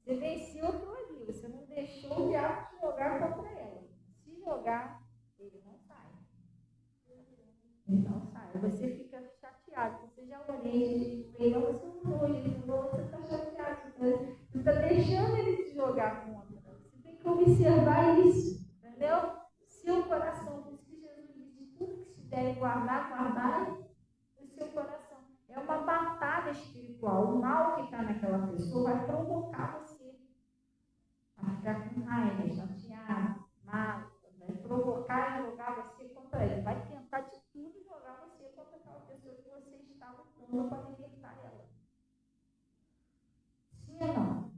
você venceu aquilo ali. Você não deixou o diabo te jogar contra ela. Se jogar, ele não sai. Ele não sai. Você fica chateado. Você já orei, você não orou, você está chateado. Você está deixando ele te jogar contra. Você tem que observar isso. Entendeu? Seu coração, por isso que Jesus diz, tudo que se deve guardar o seu coração. É uma batalha espiritual. O mal que está naquela pessoa vai provocar você a ficar com raiva, chateado, mal, vai provocar e jogar você contra ele. Vai tentar de tudo jogar você contra aquela pessoa que você está lutando para libertar ela. Sim ou não?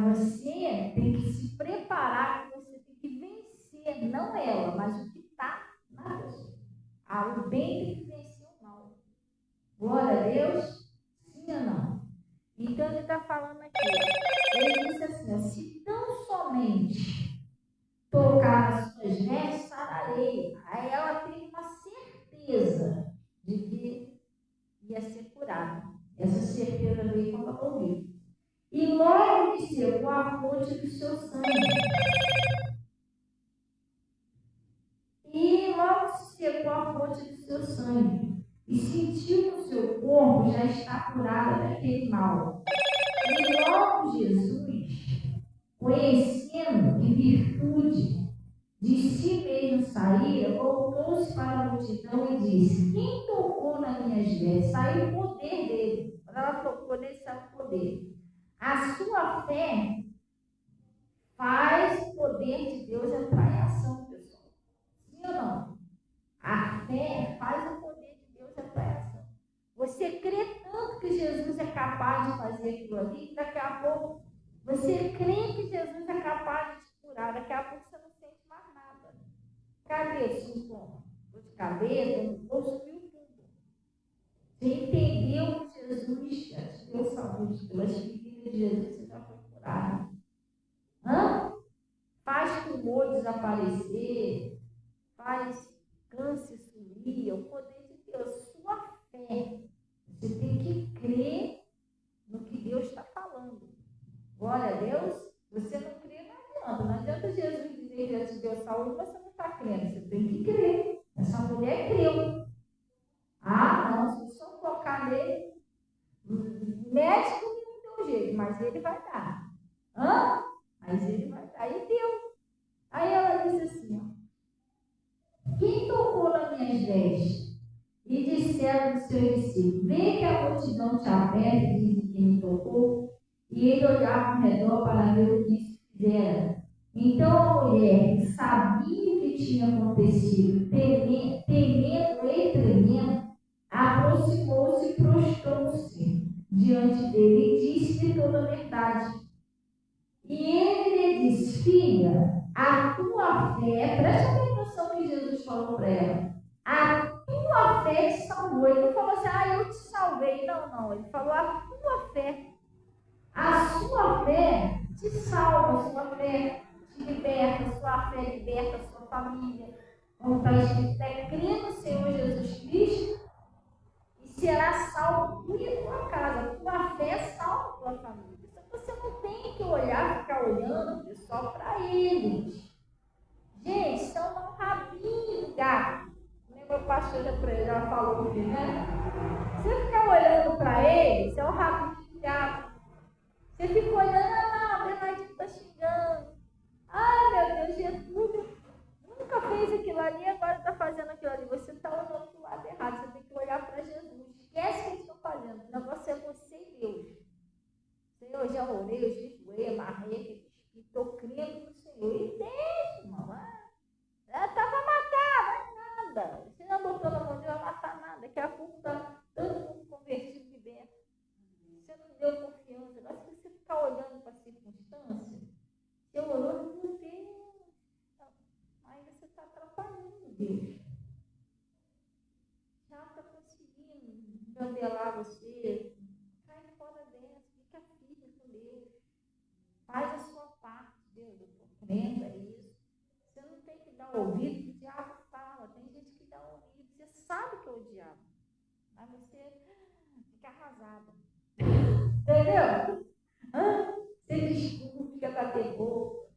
Você tem que se preparar, você tem que vencer, não ela, mas o que está na pessoa. O bem tem que vencer o mal. Glória a Deus? Sim ou não? Então ele está falando aqui. Ele disse assim: se tão somente tocar as suas vestes, sararei. Aí ela teve uma certeza de que ia ser curada. Essa certeza veio quando ela ouviu. E logo lhe secou a fonte do seu sangue. E logo se secou a fonte do seu sangue. E sentiu que o seu corpo já está curado daquele mal. E logo Jesus, conhecendo em virtude de si mesmo saíra, voltou-se para a multidão e disse: quem tocou nas minhas vestes? Saiu o poder dele. Quando ela tocou nele, saiu o poder. A sua fé faz o poder de Deus entrar em ação, pessoal. Sim ou não? A fé faz o poder de Deus entrar em ação. Você crê tanto que Jesus é capaz de fazer aquilo ali, que daqui a pouco você crê que Jesus é capaz de te curar, daqui a pouco você não sente mais nada. Cadê o sintoma? Dor de cabeça, no bolso, sumiu tudo. Você entendeu que Jesus já te deu saúde, pelas feridas de Jesus você já foi curado. Faz tumor desaparecer, faz câncer sumir, o poder de Deus, sua fé. Você tem que crer no que Deus está falando. Glória a Deus. Você não crê, não adianta. Não adianta Jesus dizer que já te deu saúde, mas você não está crendo. Você tem que crer. Essa mulher creu. Não, se você tocar nele, médico não deu jeito, mas ele vai dar. Mas ele vai dar. E deu. Aí ela disse assim: quem tocou nas minhas vestes? E disseram aos seus discípulos: vê que a multidão te aperta e diz que me tocou. E ele olhava ao redor para ver o que isso fizera. Então a mulher, que sabia o que tinha acontecido, temendo e tremendo, aproximou-se e prostrou-se diante dele e disse-lhe toda a verdade. E ele lhe disse: filha, a tua fé, presta bem atenção que Jesus falou para ela, a tua fé te salvou. Ele não falou assim: eu te salvei. Não. Ele falou: a tua fé. A sua fé te salva, a sua fé te liberta, a sua fé liberta a sua família. Como está escrito, crê no Senhor Jesus Cristo e será salvo tu e a tua casa. A tua fé salva a tua família. Então você não tem que ficar olhando só para eles. Gente, são um rabinho do gato. Meu pastor já falou aqui, né? Você ficar olhando para eles, é um rabinho do gato. Você fica olhando, o Bernardinho está xingando. Meu Deus, Jesus nunca fez aquilo ali, agora está fazendo aquilo ali. Você está olhando para o lado errado, você tem que olhar para Jesus. Esquece que eles estão fazendo. O negócio é você e Deus. Senhor, já orei, eu jejuei, amarrei, estou crendo no Senhor. E deixa, irmão. Estava a matar, mas nada. Você não botou na mão de vai matar nada. Daqui a pouco está todo mundo convertido de dentro. Você não deu confiança. Agora, se você ficar olhando para a circunstância, você orou, meu Deus, aí você está atrapalhando Deus. Já está conseguindo engandelar você. Cai fora dessa, fica firme com Deus. Faz a sua parte, Deus. Eu estou crendo, é isso. Você não tem que dar ouvido que o diabo fala. Tem gente que dá ouvido. Você sabe que é o diabo. Mas você fica arrasada. Entendeu? Você discute, quer bater boca.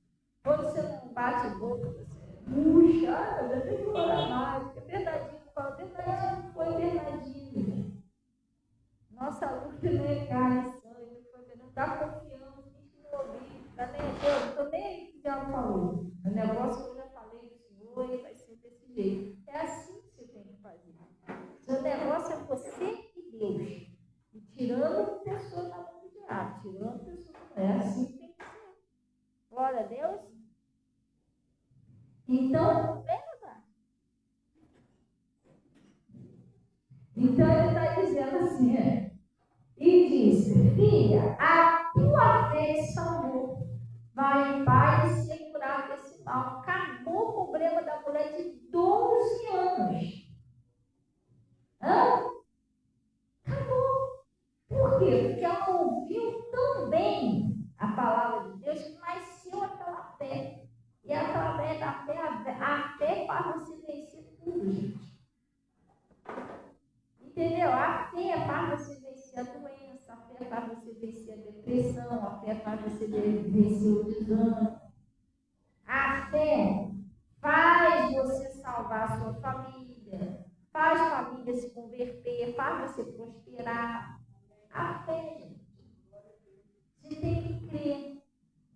Quando você não bate boca, você puxa, eu tenho que orar mais. Porque Bernardinho fala, Bernardinho foi Bernardinho. Nossa luta não é carne e sangue, não está confiando, gente não ouviu, está nem Deus, estou nem aí que o diabo falou. O negócio que eu já falei do Senhor e vai ser desse jeito. É assim que você tem que fazer. Seu negócio é você e Deus. E tirando pessoas da mão do diabo, tirando pessoas. É assim que tem que ser. Glória a Deus. Então, vem lá. Então ele está dizendo assim, e disse: filha, a tua fé te salvou. Vai em paz e ser curada desse mal. Acabou o problema da mulher de 12 anos. Acabou. Por quê? Porque ela ouviu tão bem a palavra de Deus que nasceu aquela fé. E através da fé, a fé faz você vencer tudo, gente. Entendeu? A fé faz você vencer a doença, a fé faz você vencer a depressão, a fé faz você vencer o desânimo. A fé faz você salvar a sua família, faz a família se converter, faz você prosperar. A fé, gente. Você tem que crer.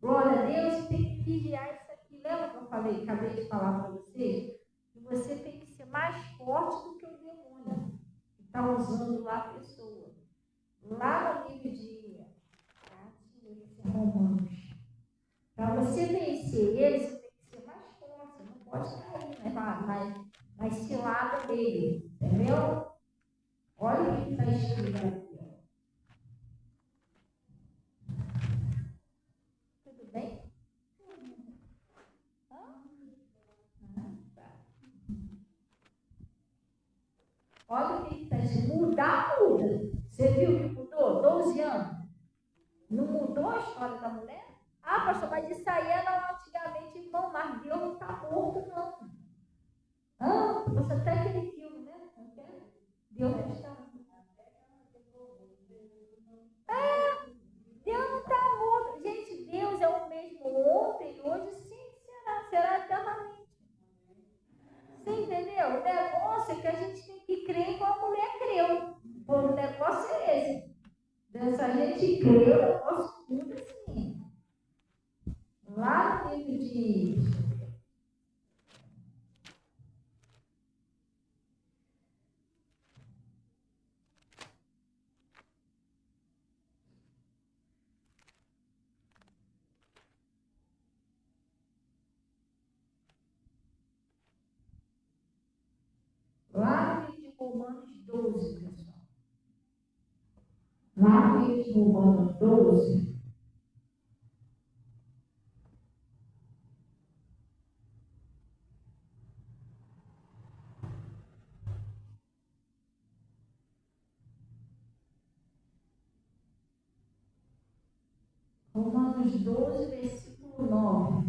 Glória a Deus, você tem que vigiar isso aqui. Lembra que eu falei, acabei de falar para vocês? Que você tem que ser mais forte do que o demônio que está usando lá a pessoa. Lá no livro de Romanos. Para você vencer ele, você tem que ser mais forte. Não pode cair, né? Mas cilada dele. Entendeu? Olha o que está escrito aqui. Tudo bem? Olha o que está escrito. Mudar, muda. Você viu que mudou? 12 anos. Não mudou a história da mulher? Pastor, mas isso aí era antigamente, irmão, mas Deus não está morto, não. Você até aquele filme, né? Deus não está morto. Deus não está morto. Gente, Deus é o mesmo ontem, hoje, sim, será eternamente. Você entendeu? O negócio é que a gente tem que crer igual a mulher creu. O negócio é esse. Se a gente crê, o negócio muda assim. Lá no livro de... Romanos 12, pessoal. Lá em Romanos 12, Romanos 12, versículo 9.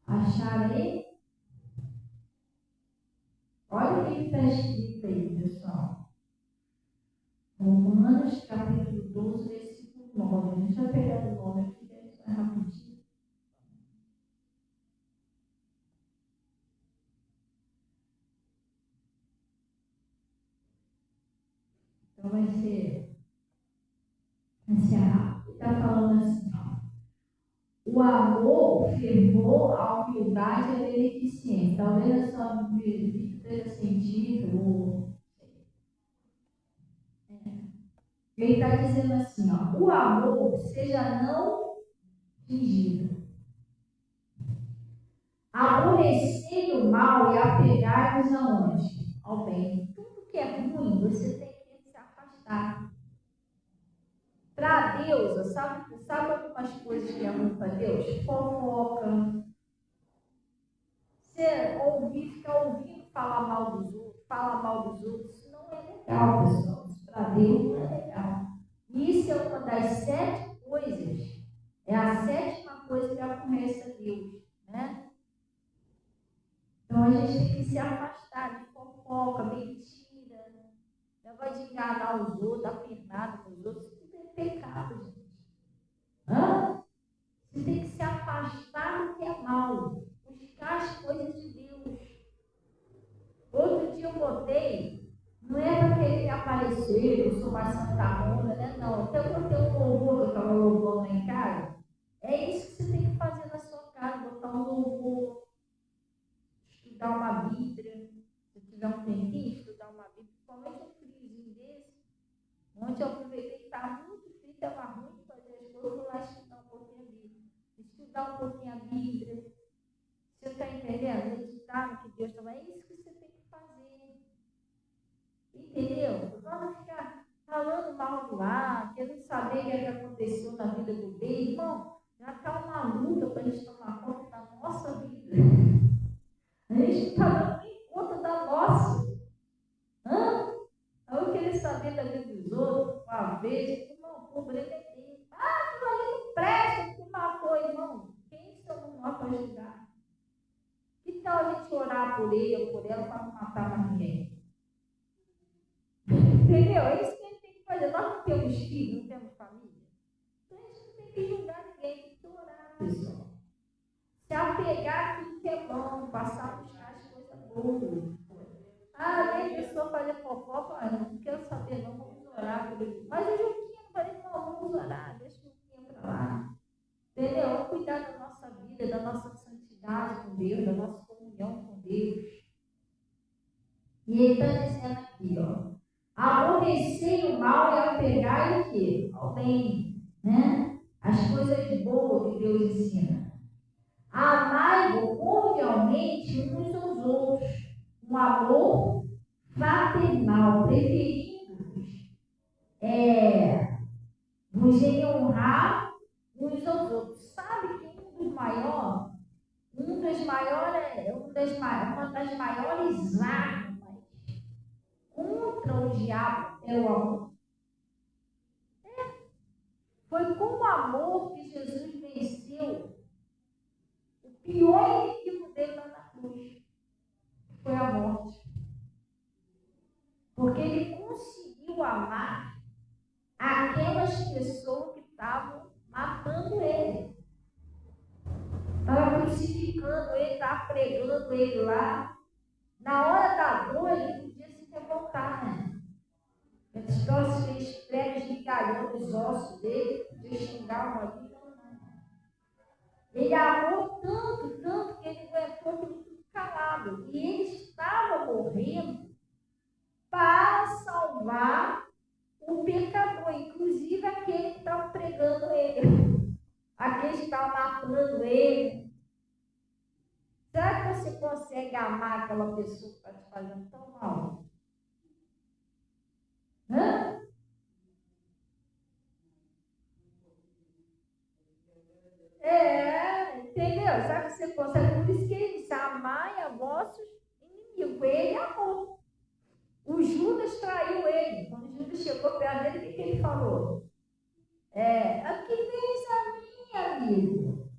Acharei. Olha o que está escrito aí, pessoal. Romanos, capítulo 12, versículo 9. A gente vai pegar o nome aqui, deixa eu rapidinho. Então vai ser rápido. Está falando assim, ó. O amor, o fervor, a humildade e a beneficência. Talvez a sua vida tenha sentido. Ele está dizendo assim, ó. O amor seja não fingido. Aborrecer o mal e apegar-nos aonde? Ao bem. Tudo que é ruim, você tem que se afastar. Para Deus, sabe algumas coisas que é ruim para Deus? Fofoca. Você ficar ouvindo falar mal dos outros, isso não é legal, pessoal. Para Deus não é legal. E isso é uma das 7 coisas. É a 7ª coisa que aborrece a Deus, né? Então a gente tem que se afastar de fofoca, mentira, negócio de enganar os outros, dar pernada nos outros, tudo é pecado, gente. Você tem que se afastar do que é mal, buscar as coisas de Deus. Outro dia eu botei, não é para querer aparecer, eu sou mais santa onda, né? Não, até eu botei um louvor que eu estava louvando lá em casa. É isso que você tem que fazer na sua casa, botar um louvor, estudar uma Bíblia, se tiver um tempinho, estudar uma Bíblia, principalmente um friozinho desse. Ontem eu aproveitei que estava muito frio, estava ruim de fazer as coisas, eu vou lá estudar um pouquinho a Bíblia. Estudar um pouquinho a Bíblia. Você está entendendo? Meditar no que Deus está falando. É isso que você tem que fazer. Entendeu? Vamos ficar falando mal do ar, querendo saber o que aconteceu na vida do bem. Irmão, já está uma luta para a gente tomar conta da nossa vida. A gente não está dando nem conta da nossa. Eu queria saber da vida dos outros, uma vez, irmão, o problema é dele. Aquilo ali não presta, que matou, irmão. Quem somos nós para julgar? Que tal a gente orar por ele ou por ela para não matar mais ninguém? Entendeu? É isso que a gente tem que fazer. Nós não temos filhos, não temos família. Então a gente não tem que julgar ninguém, tem que orar, pessoal. Se apegar a tudo que é bom, passar a buscar as coisas boas. Aí a pessoa fazer fofoca, não quero saber, não, vamos orar por ele. Mas o Juquinha, eu falei, não, vamos orar, deixa o Juquinha para lá. Entendeu? Vamos cuidar da nossa vida, da nossa santidade com Deus, da nossa comunhão com Deus. E ele está dizendo aqui, ó. Aborrecer o mal e apegar o quê? Ao bem, né? As coisas boas que Deus ensina. Amai-vos cordialmente uns aos outros. Um amor fraternal, preferindo-vos vos em honrar uns aos outros. Sabe que uma das maiores armas contra o diabo é o amor. Foi com o amor que Jesus venceu o pior inimigo dele lá na cruz. Foi a morte. Porque ele conseguiu amar aquelas pessoas que estavam matando ele. Estavam crucificando ele, estavam pregando ele lá. Na hora da dor, ele podia se revoltar, né? As aqueles pregos esmigalhando os ossos dele, podia xingar uma vida. Ele amou tanto, que ele aguentou aquilo tudo calado. E ele estava morrendo para salvar o pecador, inclusive aquele que estava pregando ele, aquele que estava matando ele. você consegue amar aquela pessoa que está te fazendo tão mal? Hã? Entendeu? Sabe que você consegue? Por isso que ele disse: amai a vossos inimigos. Ele amou. O Judas traiu ele. Quando Judas chegou perto dele, o que ele falou? Aqui vem a minha amigo.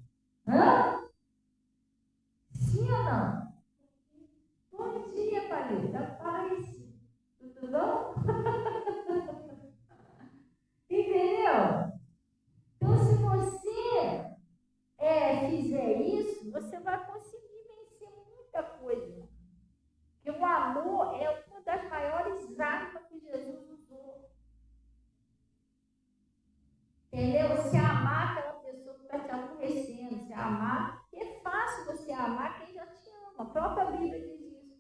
Hã? Sim ou não? Bom dia, Palita. Paz. Tudo bom? Entendeu? Então, se você fizer isso, você vai conseguir vencer muita coisa. Porque o amor é uma das maiores armas que Jesus usou. Entendeu? Se amar aquela pessoa que está te aborrecendo, se amar, é fácil você amar quem já te ama. A própria Bíblia diz isso.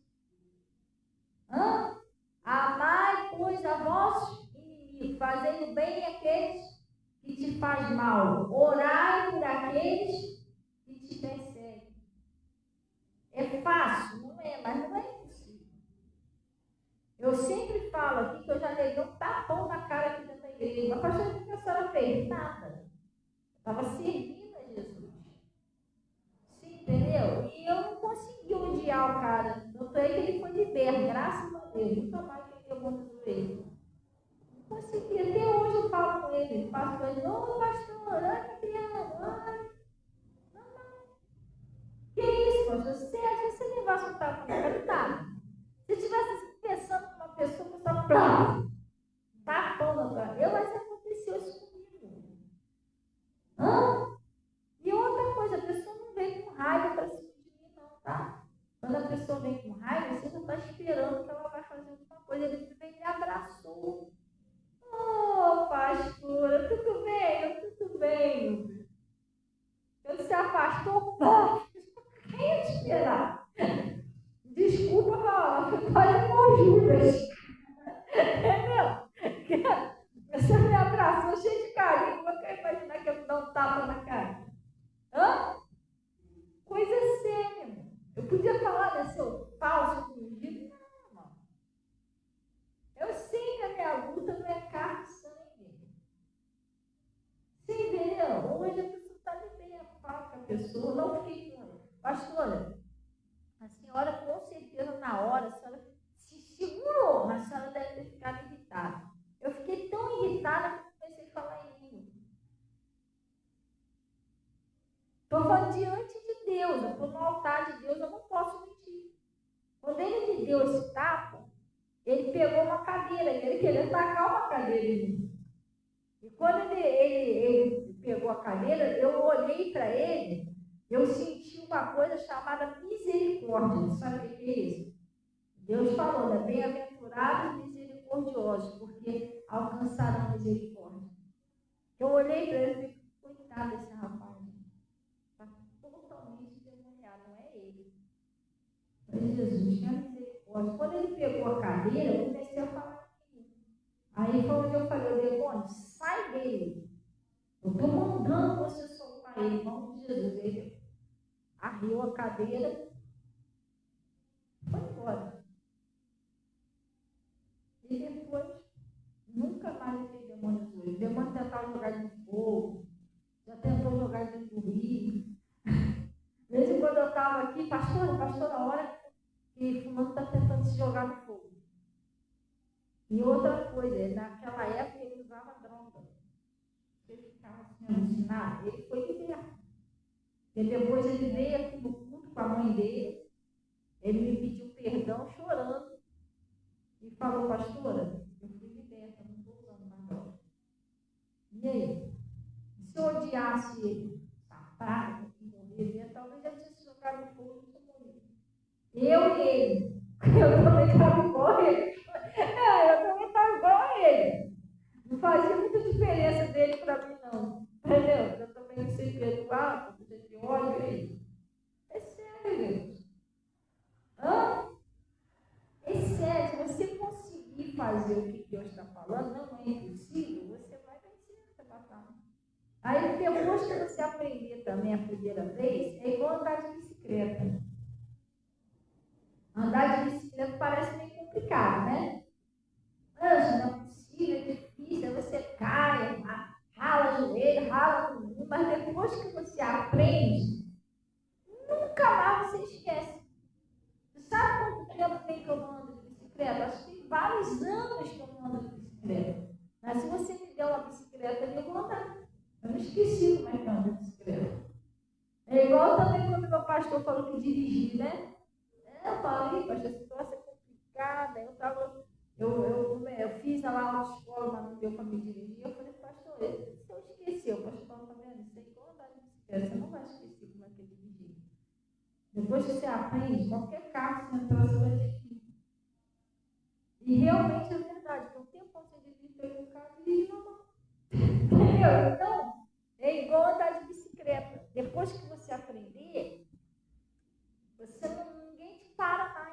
Amai, pois, a vossos inimigos, fazendo bem àqueles que te faz mal. Orai por aqueles que te perseguem. É fácil? Não é, mas não é impossível. Eu sempre falo aqui que eu já levei um tapão na cara aqui dentro da igreja. Mas, pastor, o que a senhora fez? Nada. Estava servindo a Jesus. Sim, entendeu? E eu não consegui odiar o cara. Tanto é que ele foi liberto, graças a Deus. Nunca mais peguei o mundo do ele. Não consegui. Até hoje eu falo com ele. Pastor, ô pastor, olha que criança. Não. Que isso, pastor? Se você levasse um tapa na cara, tá. Se tivesse pensando numa pessoa que está brava, tapão na cara. Mas aconteceu isso comigo. E outra coisa, a pessoa não vem com raiva para cima de mim, não, tá? Quando a pessoa vem com raiva, você não está esperando que ela vai fazer alguma coisa. Ele vem e me abraçou. Ô, pastora, tudo bem? Tudo bem. Quando se afastou, pá! Quem ia te esperar? Desculpa, ela foi quase com Judas. Entendeu? Você me abraçou cheio de carinho. Você vai imaginar que eu dou um tapa na cara? Coisa séria. Eu podia falar, né, seu falso fingido? Não, irmão. Eu sei que a minha luta não é carne e sangue. Sim, entendeu? Hoje a pessoa está de bem, fala com a pessoa, não fique com ela. Pastora, a senhora com certeza na hora, a senhora se segurou, mas a senhora deve ter ficado irritada. Eu fiquei tão irritada que comecei a falar em língua. Estou falando diante de Deus, eu estou no altar de Deus, eu não posso mentir. Quando ele me deu esse tapa, ele pegou uma cadeira, ele queria tacar uma cadeira em mim. E quando ele pegou a cadeira, eu olhei para ele, eu senti uma coisa chamada misericórdia. Sabe o que é isso? Deus falou, né? Bem-aventurados misericordiosos, porque alcançarão misericórdia. Eu olhei para ele e falei, coitado desse rapaz. Está totalmente demoniado, não é ele. Mas Jesus, que misericórdia. Quando ele pegou a cadeira, eu comecei a falar comigo. Aí foi onde eu falei, o demônio, sai dele. Eu estou mandando você soltar ele, em nome de Jesus. Ele arriou a cadeira, foi embora. E depois, nunca mais veio demônio com ele. O demônio tentava jogar de fogo, já tentou jogar de rio. De vez em quando eu estava aqui, pastor, a hora que fulano está tentando se jogar no fogo. E outra coisa, naquela época ele usava droga. Ele ficava assim, alucinado. Ele foi liberto. E depois ele veio aqui no culto com a mãe dele. Ele me pediu perdão chorando. E falou, pastora, eu fui liberta, não estou usando mais droga. E aí? Se eu odiasse ele, safado, que morrer, talvez eu tinha se jogado no fogo e tinha morrido. Eu e ele. Eu também estava igual a ele. Eu também estava igual a ele. Não fazia muita diferença dele para mim, não. Entendeu? Eu também não sei perdoar, porque de ódio aí. É sério, Deus. É sério, se você conseguir fazer o que Deus está falando, não é impossível, você vai vencer essa batalha. Aí depois que você aprender também a primeira vez, é igual andar de bicicleta. Andar de bicicleta parece meio complicado, né? Anjo, não é possível, é difícil, aí você cai, rala o joelho, rala o bumbum, mas depois que você aprende, nunca mais você esquece. Você sabe quanto tempo tem que eu não ando de bicicleta? Acho que tem vários anos que eu não ando de bicicleta. Mas se você me der uma bicicleta, eu vou andar. Eu não esqueci como é que anda de bicicleta. É igual também quando meu pastor falou que dirigir, né? Eu falei, pastor, essa situação é complicada. Eu fiz lá uma escola, mas não deu para me dirigir. Eu falei, pastor, se eu esqueci, o pastor falou, tá vendo? Isso é igual andar de bicicleta, você não vai esquecer como é que é dirigir. Depois que você aprende, qualquer carro que você entrar, você vai dirigir. E realmente é verdade, porque o tempo que você dirige um carro, dirige normal. Entendeu? Então, é igual andar de bicicleta. Depois que você aprender, ninguém te para mais.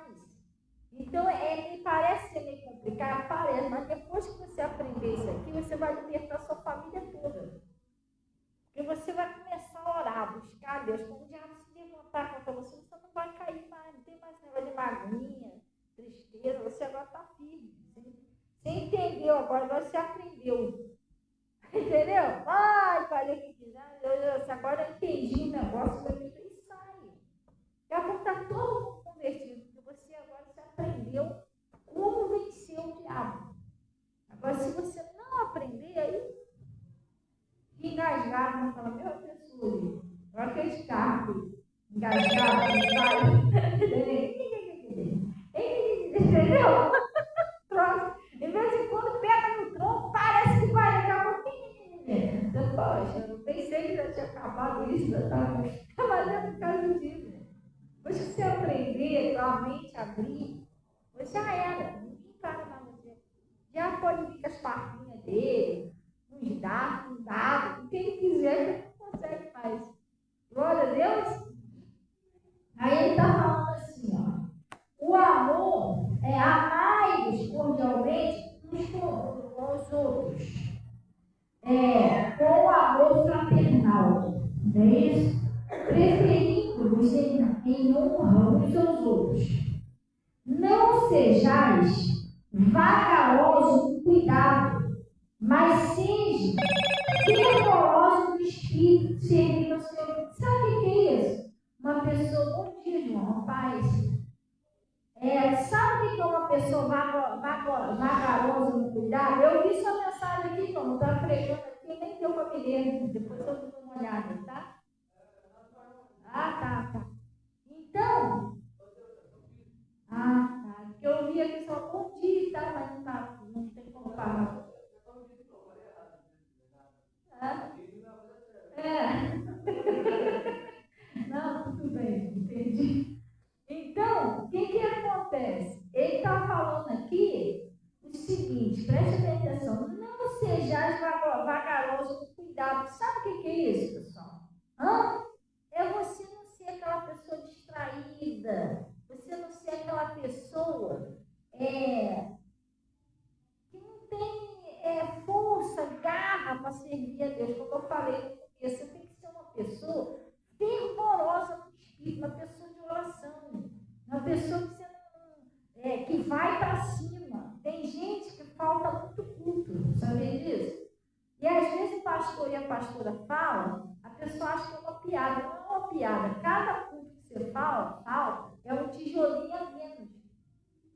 Então, me parece ser meio complicado, parece, mas depois que você aprender isso aqui, você vai libertar a sua família toda. Porque você vai começar a orar, buscar Deus. Quando o diabo se levantar contra você, você não vai cair mais, não tem mais negócio de magoinha, tristeza, você agora está firme. Você entendeu agora você aprendeu. Entendeu? Ai, falei o que quiser, agora eu entendi o negócio, e sai. Daqui a pouco está todo mundo convertido, porque você agora você aprendeu como vencer o diabo. Agora, se você não aprender, aí engasgado, não fala, meu pessoa, agora aqueles carros engasgados, entendeu? Em vez em quando pega no tronco, parece que vai acabar. Poxa, eu pensei que já tinha acabado isso, já estava. Mas é por causa disso. Depois que você aprender, tua mente abrir, você já era. Ninguém para mais você. Já pode vir com as partinhas dele, uns dados, o que ele quiser, ele não consegue mais. Glória a Deus. Aí ele está falando assim, ó. O amor é amai-vos cordialmente uns com os outros. Com o amor fraternal. Não é isso? Preferindo-vos em honra uns aos outros. Não sejais vagarosos com cuidado, mas sejam fervorosos no espírito, servindo ao Senhor. Sabe o que é isso? Uma pessoa, bom dia, João, paz. Sabe o que é uma pessoa vagarosa no cuidado? Eu vi sua mensagem aqui, como está pregando aqui, nem deu para me ler, depois eu dou uma olhada, tá? Tá. Então, porque eu vi aqui só bom dia e tal, mas não tem como falar. Não, tudo bem, entendi. Então, o que acontece? Ele está falando aqui o seguinte, preste bem atenção, não sejais vagarosos com cuidado. Sabe o que é isso, pessoal? É você não ser aquela pessoa distraída, você não ser aquela pessoa que não tem força, garra para servir a Deus. Como eu falei no começo, você tem que ser uma pessoa fervorosa no espírito, uma pessoa de oração, uma pessoa que, que vai para cima. Tem gente que falta muito culto, sabe disso? E às vezes o pastor e a pastora falam, a pessoa acha que é uma piada. Não é uma piada. Cada culto que você fala é um tijolinho a menos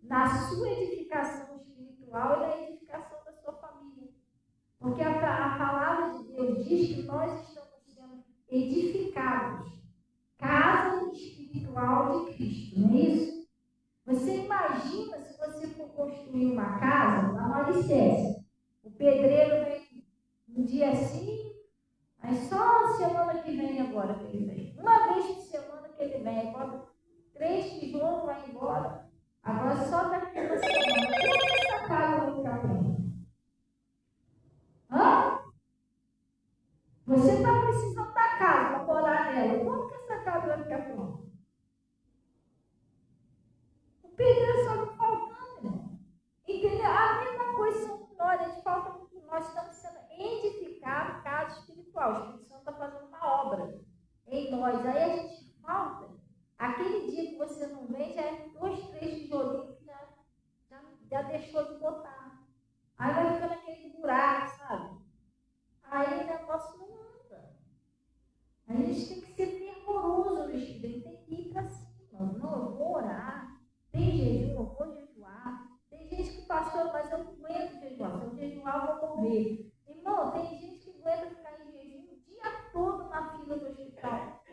na sua edificação espiritual e na edificação da sua família. Porque a palavra de Deus diz que nós estamos sendo edificados, casa espiritual de Cristo, não é isso? Você imagina se você for construir uma casa, lá no alicerce, o pedreiro vem um dia assim, aí só a semana que vem agora que ele vem. Uma vez por semana que ele vem, bota 3 tijolos, vai embora. Agora só daqui a uma semana. Como que essa casa vai ficar pronta? Você está precisando da casa para morar nela. Como que essa casa vai ficar pronta? O pedreiro só está faltando, irmão. Entendeu? A mesma coisa somos nós. A gente falta muito. Nós estamos sendo edificados casa espiritual. O Espírito Santo está fazendo uma obra em nós. Aí a gente falta. Aquele dia que você não vem, já é 2, 3 morrer. Irmão, tem gente que aguenta ficar em jejum o dia todo na fila do hospital.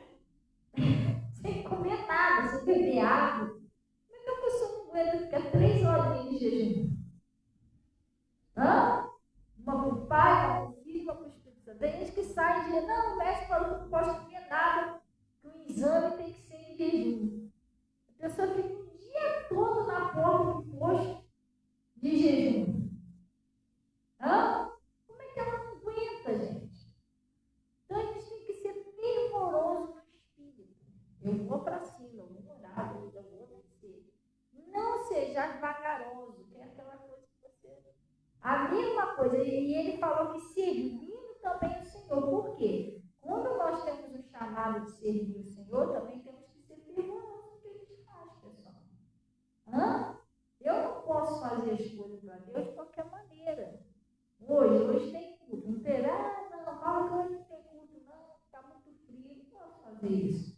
Sem comer nada, sem beber água. Como é que a pessoa não aguenta ficar 3 horas de jejum? Hã? Uma para o pai, uma para o filho, uma para o Espírito Santo. Tem gente que sai e diz, não, o médico falou que não pode comer nada, que o exame tem que ser em jejum. A pessoa fica o dia todo na porta do posto de jejum. Hã? Como é que ela não aguenta, gente? Então a gente tem que ser fervoroso no espírito. Eu vou para cima, eu vou orar, eu vou descer. Não seja vagaroso, que é aquela coisa que você... A mesma coisa, e ele falou que servindo também o Senhor. Por quê? Quando nós temos o chamado de servir o Senhor, também temos que ser fervorosos no que a gente faz, pessoal. Hã? Eu não posso fazer as coisas para Deus de qualquer maneira. Hoje tem culto. Não terá, não, fala que hoje não tem culto, não, está muito frio, não posso fazer isso.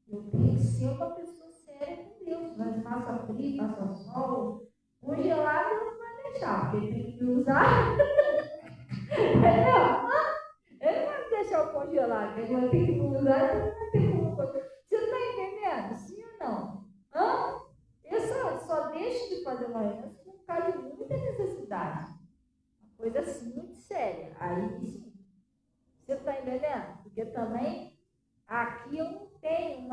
Eu tenho que ser uma pessoa séria com Deus, mas faça frio, faça sol, congelado ele não vai deixar, porque ele tem que usar. Entendeu? Ele não vai deixar o congelado, ele vai ter que usar, ele não vai ter como. Você está entendendo? Sim ou não? Hã? Eu só deixo de fazer uma aliança por causa de muita necessidade. Uma coisa assim, muito séria. Aí sim. Você está entendendo? Porque também aqui eu não tenho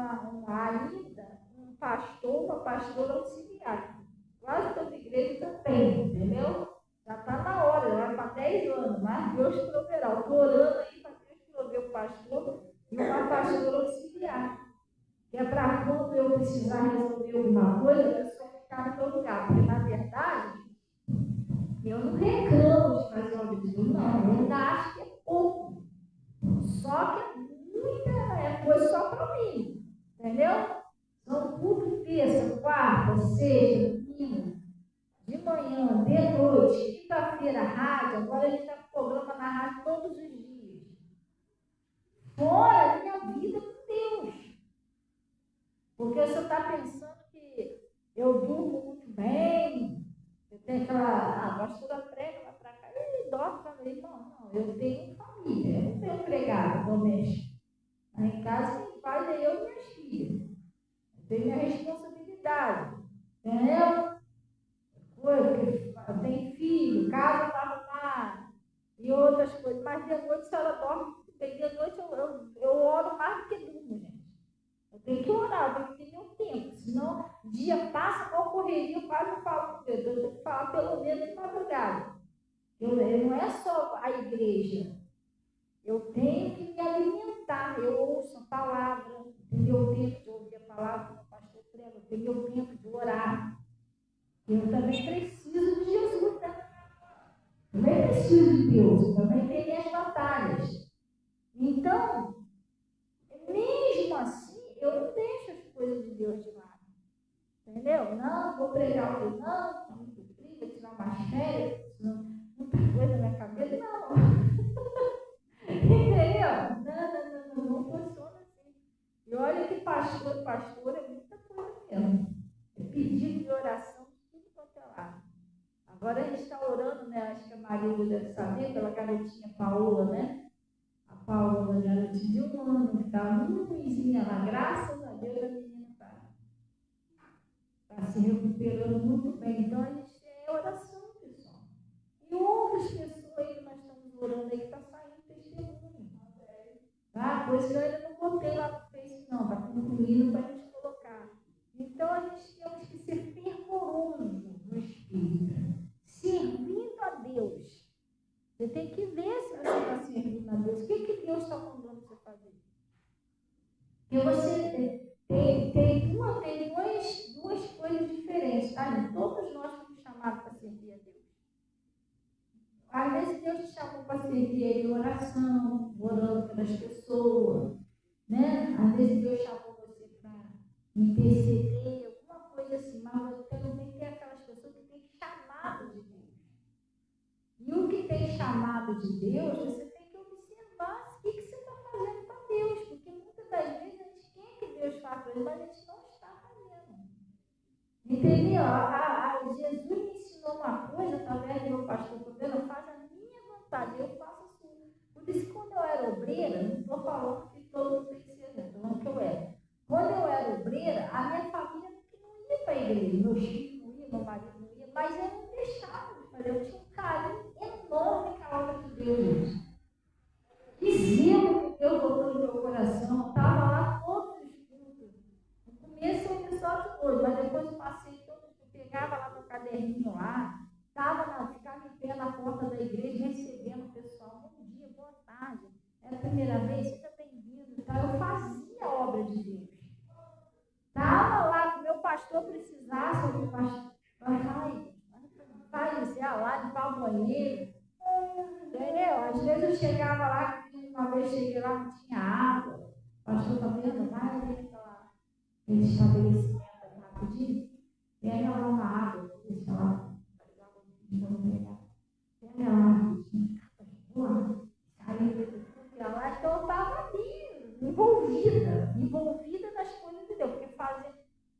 ainda um pastor, uma pastora auxiliar. Quase toda igreja já tem, entendeu? Já está na hora, já vai para 10 anos, mas Deus proverá. Eu estou orando aí para Deus prover o pastor e uma pastora auxiliar. Que é para quando eu precisar resolver alguma coisa, a pessoa ficar no meu lugar. Porque, na verdade, eu não reclamo de fazer obra de Deus, não. Eu ainda acho que é pouco. Só que é coisa só para mim. Entendeu? São culto terça, quarta, sexta, domingo, de manhã, de noite, quinta-feira, rádio. Agora a gente está com programa na rádio todos os dias. Fora a minha vida com Deus. Porque você está pensando que eu durmo muito bem, eu tenho aquela, pastora prega, vai para cá, e dorme para mim. Não, eu tenho família, eu não tenho empregado doméstico. Em casa quem faz é eu e minhas filhas. Eu tenho minha responsabilidade, entendeu? Eu tenho filho, casa para arrumar e outras coisas. Mas de noite, se ela dorme muito bem, de noite eu oro mais do que durmo, gente. Eu tenho que orar, eu tenho que ter meu tempo, senão o dia passa com correria, eu quase não falo com Deus, eu tenho que falar pelo menos de madrugada. Não é só a igreja, eu tenho que me alimentar, eu ouço a palavra, tenho meu tempo de ouvir a palavra do pastor prega, eu tenho meu tempo de orar. Eu também preciso de Jesus, né? Eu também preciso de Deus, eu também tenho minhas batalhas. Então, mesmo assim, eu não deixo as coisas de Deus de lado. Entendeu? Não, vou pregar hoje, não, está muito frio, vou tirar umas férias, muita coisa na minha cabeça, não. Entendeu? Não funciona assim. E olha que pastor é muita coisa mesmo. É pedido de oração, tudo quanto é lá. Agora a gente está orando, né? Acho que a Maria deve saber, pela garotinha Paola, né? A Paola, garotinha de 1 ano, que está muito ruimzinha lá, graças a Deus, a menina está se recuperando muito bem. Então a gente tem oração, pessoal. E outras pessoas aí que nós estamos orando aí, que está saindo testemunho. Tá? Por isso que eu ainda não botei lá no Face, não, está concluindo para a gente colocar. Então a gente temos que ser fervoroso no espírito, servindo a Deus. Você tem que ver se você está servindo a Deus. O que Deus está mandando você fazer? Porque você tem duas coisas diferentes, tá? Todos nós fomos chamados para servir a Deus. Às vezes Deus te chamou para servir Ele em oração, orando pelas pessoas, né? Às vezes Deus chamou você para interceder, alguma coisa assim, mas você também tem aquelas pessoas que têm chamado de Deus. E o que tem chamado de Deus, você tem que observar o que você está fazendo para Deus, porque muitas das vezes a gente quer que Deus faça isso, mas a gente não está fazendo. Entendeu? Jesus me ensinou uma coisa, através do meu pastor Fabiano, faz a minha vontade, eu faço a sua. Por isso, quando eu era obreira, não estou falando que todo mundo tem que ser, não estou falando que eu era. Quando eu era obreira, a minha família não ia para a igreja, meus filhos não iam, meu marido não ia, mas eu não deixava de fazer, eu tinha um carinho enorme com a obra de Deus. Dizendo que Deus botou no meu coração, estava lá todos os cultos. No começo eu ia só de noite, mas depois eu passei todo, eu pegava lá meu caderninho lá, ficava em pé na porta da igreja, recebendo o pessoal, bom dia, boa tarde, era a primeira vez, seja bem-vindo. Então, eu fazia a obra de Deus. Estava lá, que o meu pastor precisasse, o pastor, vai, ia lá, limpar o banheiro. Entendeu? Às vezes eu chegava lá, uma vez cheguei lá, não tinha água. O pastor está vendo? Vai ali naquela estabelecimento ali rapidinho. Pega lá uma água, deixa lá. Pega lá rapidinho. Aí lá, então eu estava ali, envolvida nas coisas de Deus. Porque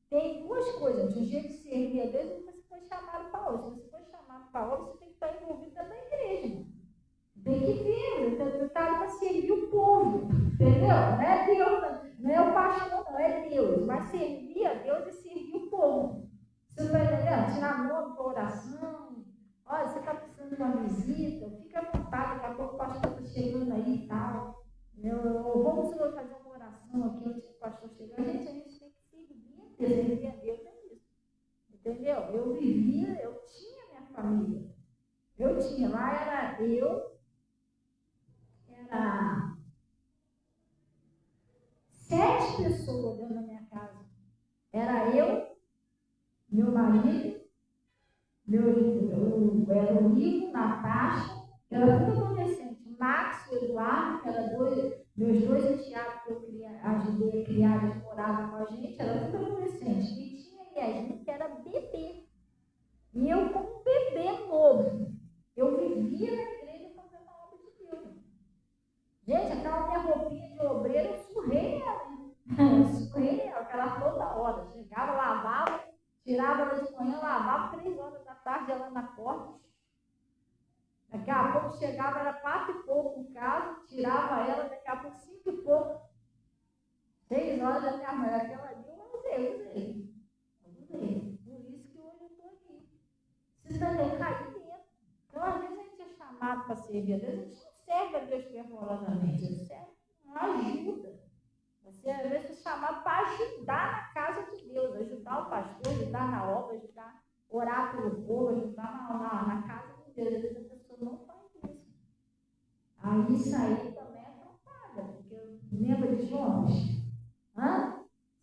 tem duas coisas. De um jeito de servir a Deus, e você foi chamado para outra. Se você foi chamado para outra, você tem que estar envolvido dentro da igreja. Tem que ver, você está ali para servir o povo, entendeu? Não é Deus, não é o pastor, não é Deus. Mas servir a Deus e servir o povo. Você está entendendo? Tirar nome para oração. Olha, você está precisando de uma visita, fica à vontade, daqui a pouco o pastor está chegando aí e tal. Vamos fazer uma oração aqui antes do pastor chegar. Gente, a gente tem que servir a Deus, é isso. Entendeu? Eu tinha minha família. Lá era eu. Era 7 pessoas dentro da minha casa. Era eu, meu marido, era o Ivo, Natasha, era tudo adolescente. Max, o Eduardo, que eram meus dois enteados que eu ajudei a criar, eles moravam com a gente, era tudo adolescente. E tinha a Yasmin, que era bebê. E eu, como um bebê novo, eu vivia na igreja fazendo a obra de Deus. Gente, aquela minha roupinha de obreiro, eu surrei ela, aquela toda hora. Chegava, lavava, tirava ela de manhã, lavava 3 horas da tarde, ela na porta. Daqui a pouco chegava, era 4 e pouco em casa, tirava ela, daqui a pouco 5 e pouco, 6 horas da minha mãe. Aquela ali eu usei. Por isso que hoje eu estou aqui. Se também cair dentro. Então, às vezes a gente é chamado para servir a Deus, a gente não serve a Deus performadamente, a gente serve uma ajuda. Você, às vezes, é chamado para ajudar na casa de Deus, ajudar o pastor, ajudar na obra, orar pelo povo, ajudar na casa de Deus. Às vezes a pessoa não faz isso. Aí isso aí também atrapalha, porque lembra de Jonas?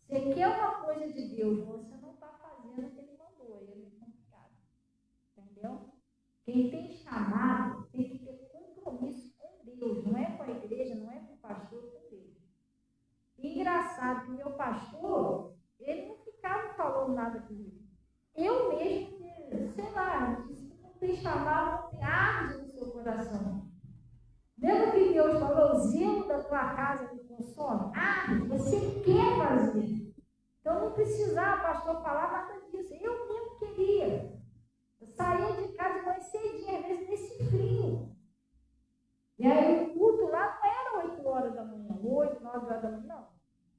Você quer uma coisa de Deus, você não está fazendo o que ele mandou, aí é muito complicado. Entendeu? Quem tem chamado tem que ter compromisso com Deus, não é com a igreja, não é com o pastor, com Deus. Engraçado que o meu pastor, ele não ficava falando nada comigo. Eu mesmo, sei lá, não tem chamado, não tem arde no seu coração. Lembra que Deus falou, o zelo da tua casa te consome? Você quer fazer. Então não precisava o pastor falar nada disso. Eu mesmo queria. Eu saía de casa mais cedinho, às vezes nesse frio. E aí o culto lá não era 8 horas da manhã, 8, 9 horas da manhã, não.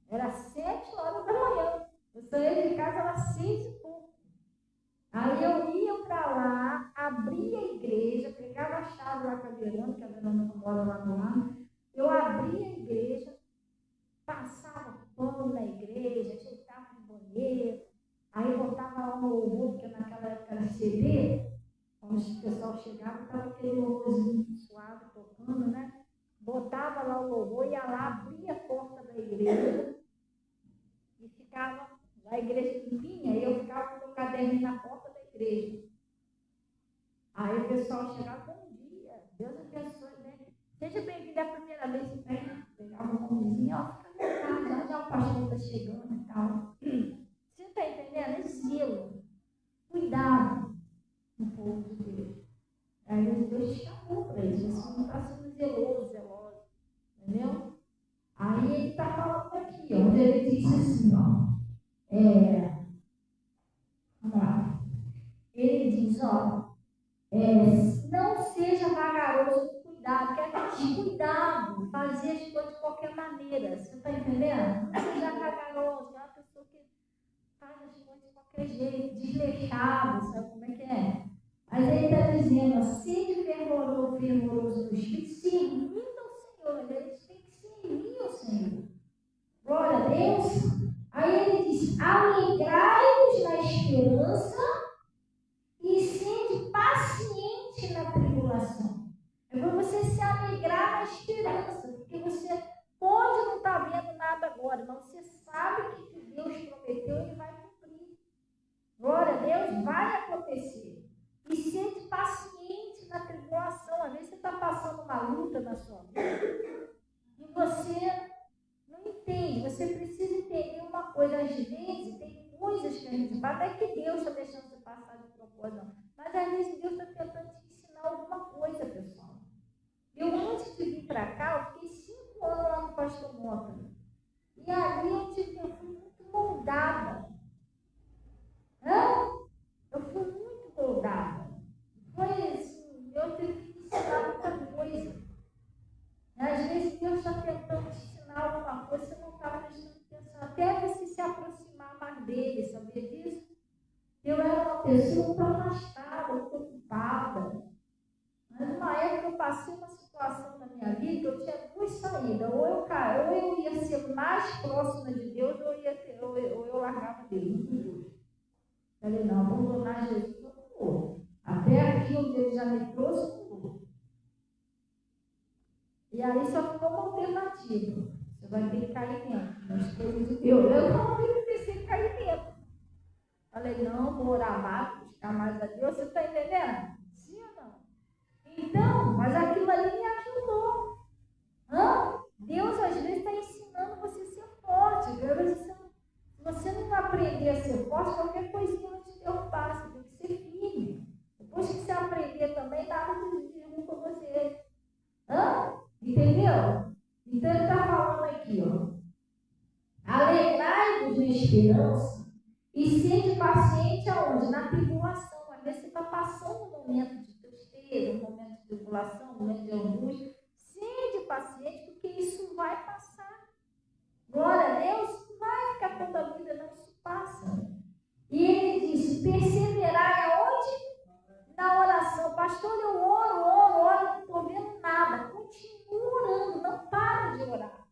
Era 7 horas da manhã. Eu saía de casa, era 6 e pouco. Aí eu ia para lá, abria a igreja, pegava a chave lá com a Verônica, que a Verônica mora lá no lado. Eu abria a igreja, passava pano na igreja, ajeitava o banheiro. Aí botava lá no louvor, porque naquela época era CD. Quando o pessoal chegava, estava aquele louvorzinho suave tocando, né? Botava lá o louvor, ia lá, abria a porta da igreja e ficava na igreja limpinha, e eu ficava com o meu caderninho na porta da igreja. Aí o pessoal chegava, bom dia, Deus abençoe, né? Seja bem-vindo, é a primeira vez que vem, pegava um nomezinho, ó, fica à vontade, já o pastor está chegando e tal. Você está entendendo? É zelo, cuidado com o povo de Deus. Aí Deus chamou para isso, você não está sendo zelosa, entendeu? Aí ele está falando aqui, onde ele disse assim, ó, vamos lá, ele diz, ó, não seja vagaroso cuidado, quer descuidado, fazer as coisas de qualquer maneira. Você está entendendo? Você já cagaroso, é uma pessoa que faz as coisas de qualquer jeito, desleixado, sabe como é que é? Mas ele está dizendo, sede fervoroso no Espírito, servindo ao Senhor. Eles têm que servir ao Senhor. Glória a Deus. Aí ele diz, alegrai-vos na esperança e sede paciente na tribulação. É para você se alegrar na esperança, porque você pode não estar vendo nada agora, mas você sabe que o que Deus prometeu, ele vai cumprir. Glória a Deus, vai acontecer. E sede paciente na tribulação. Às vezes você está passando uma luta na sua vida e você não entende. Você precisa entender uma coisa. Às vezes tem coisas que a gente faz, não é que Deus está deixando você passar de propósito, não. Mas às vezes Deus está tentando te ensinar alguma coisa, pessoal. Eu, antes de vir para cá, eu fiquei 5 anos lá no Pastor Mota. E ali eu fui muito moldada. Eu fui muito moldada. Foi assim, eu tive que ensinar muita coisa. Às vezes Deus está tentando te ensinar alguma coisa, você não estava prestando atenção. Até você se aproximar mais dele, sabia disso? Eu era uma pessoa muito afastada, muito ocupada. Mas numa época eu passei uma situação na minha vida que eu tinha 2 saídas. Ou eu ia ser mais próxima de Deus, ou eu largava dele. Falei, não, abandonar Jesus eu não vou. Até aqui onde ele já me trouxe, eu não vou. E aí só ficou uma alternativa. Você vai ter que cair dentro das coisas de Deus. Eu não tenho que descer e cair dentro. Falei, não, vou orar mais, buscar mais a Deus. Você está entendendo? Sim ou não? Então, mas aquilo ali me ajudou. Deus às vezes está ensinando você a ser forte. Se você não aprender a ser forte, qualquer coisinha vai te derrubar. Você tem que ser firme. Depois que você aprender também, nada derruba você. Entendeu? Então ele está falando aqui, alegrai-vos na esperança e sede paciente aonde? Na tribulação. Às vezes você está passando um momento de tristeza, um momento de tribulação, um momento de angústia. Sede paciente, porque isso vai passar. Glória a Deus, não vai ficar toda a vida, não, isso passa. E ele disse, perseverai aonde? Na oração. Pastor, eu oro, não estou vendo nada. Continua orando, não para de orar.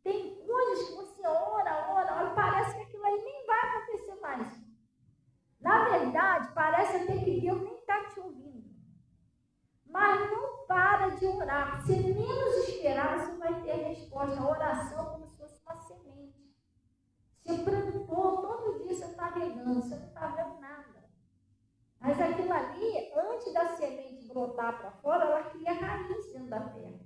Tem coisas que você ora, parece que aquilo aí nem vai acontecer mais. Na verdade, parece até que Deus nem está te ouvindo. Mas não para de orar. Se menos esperar, você vai ter a resposta. A oração como se fosse uma semente. Você plantou, todo dia você está regando, você não está vendo nada. Mas aquilo ali, antes da semente brotar para fora, ela cria raiz dentro da terra.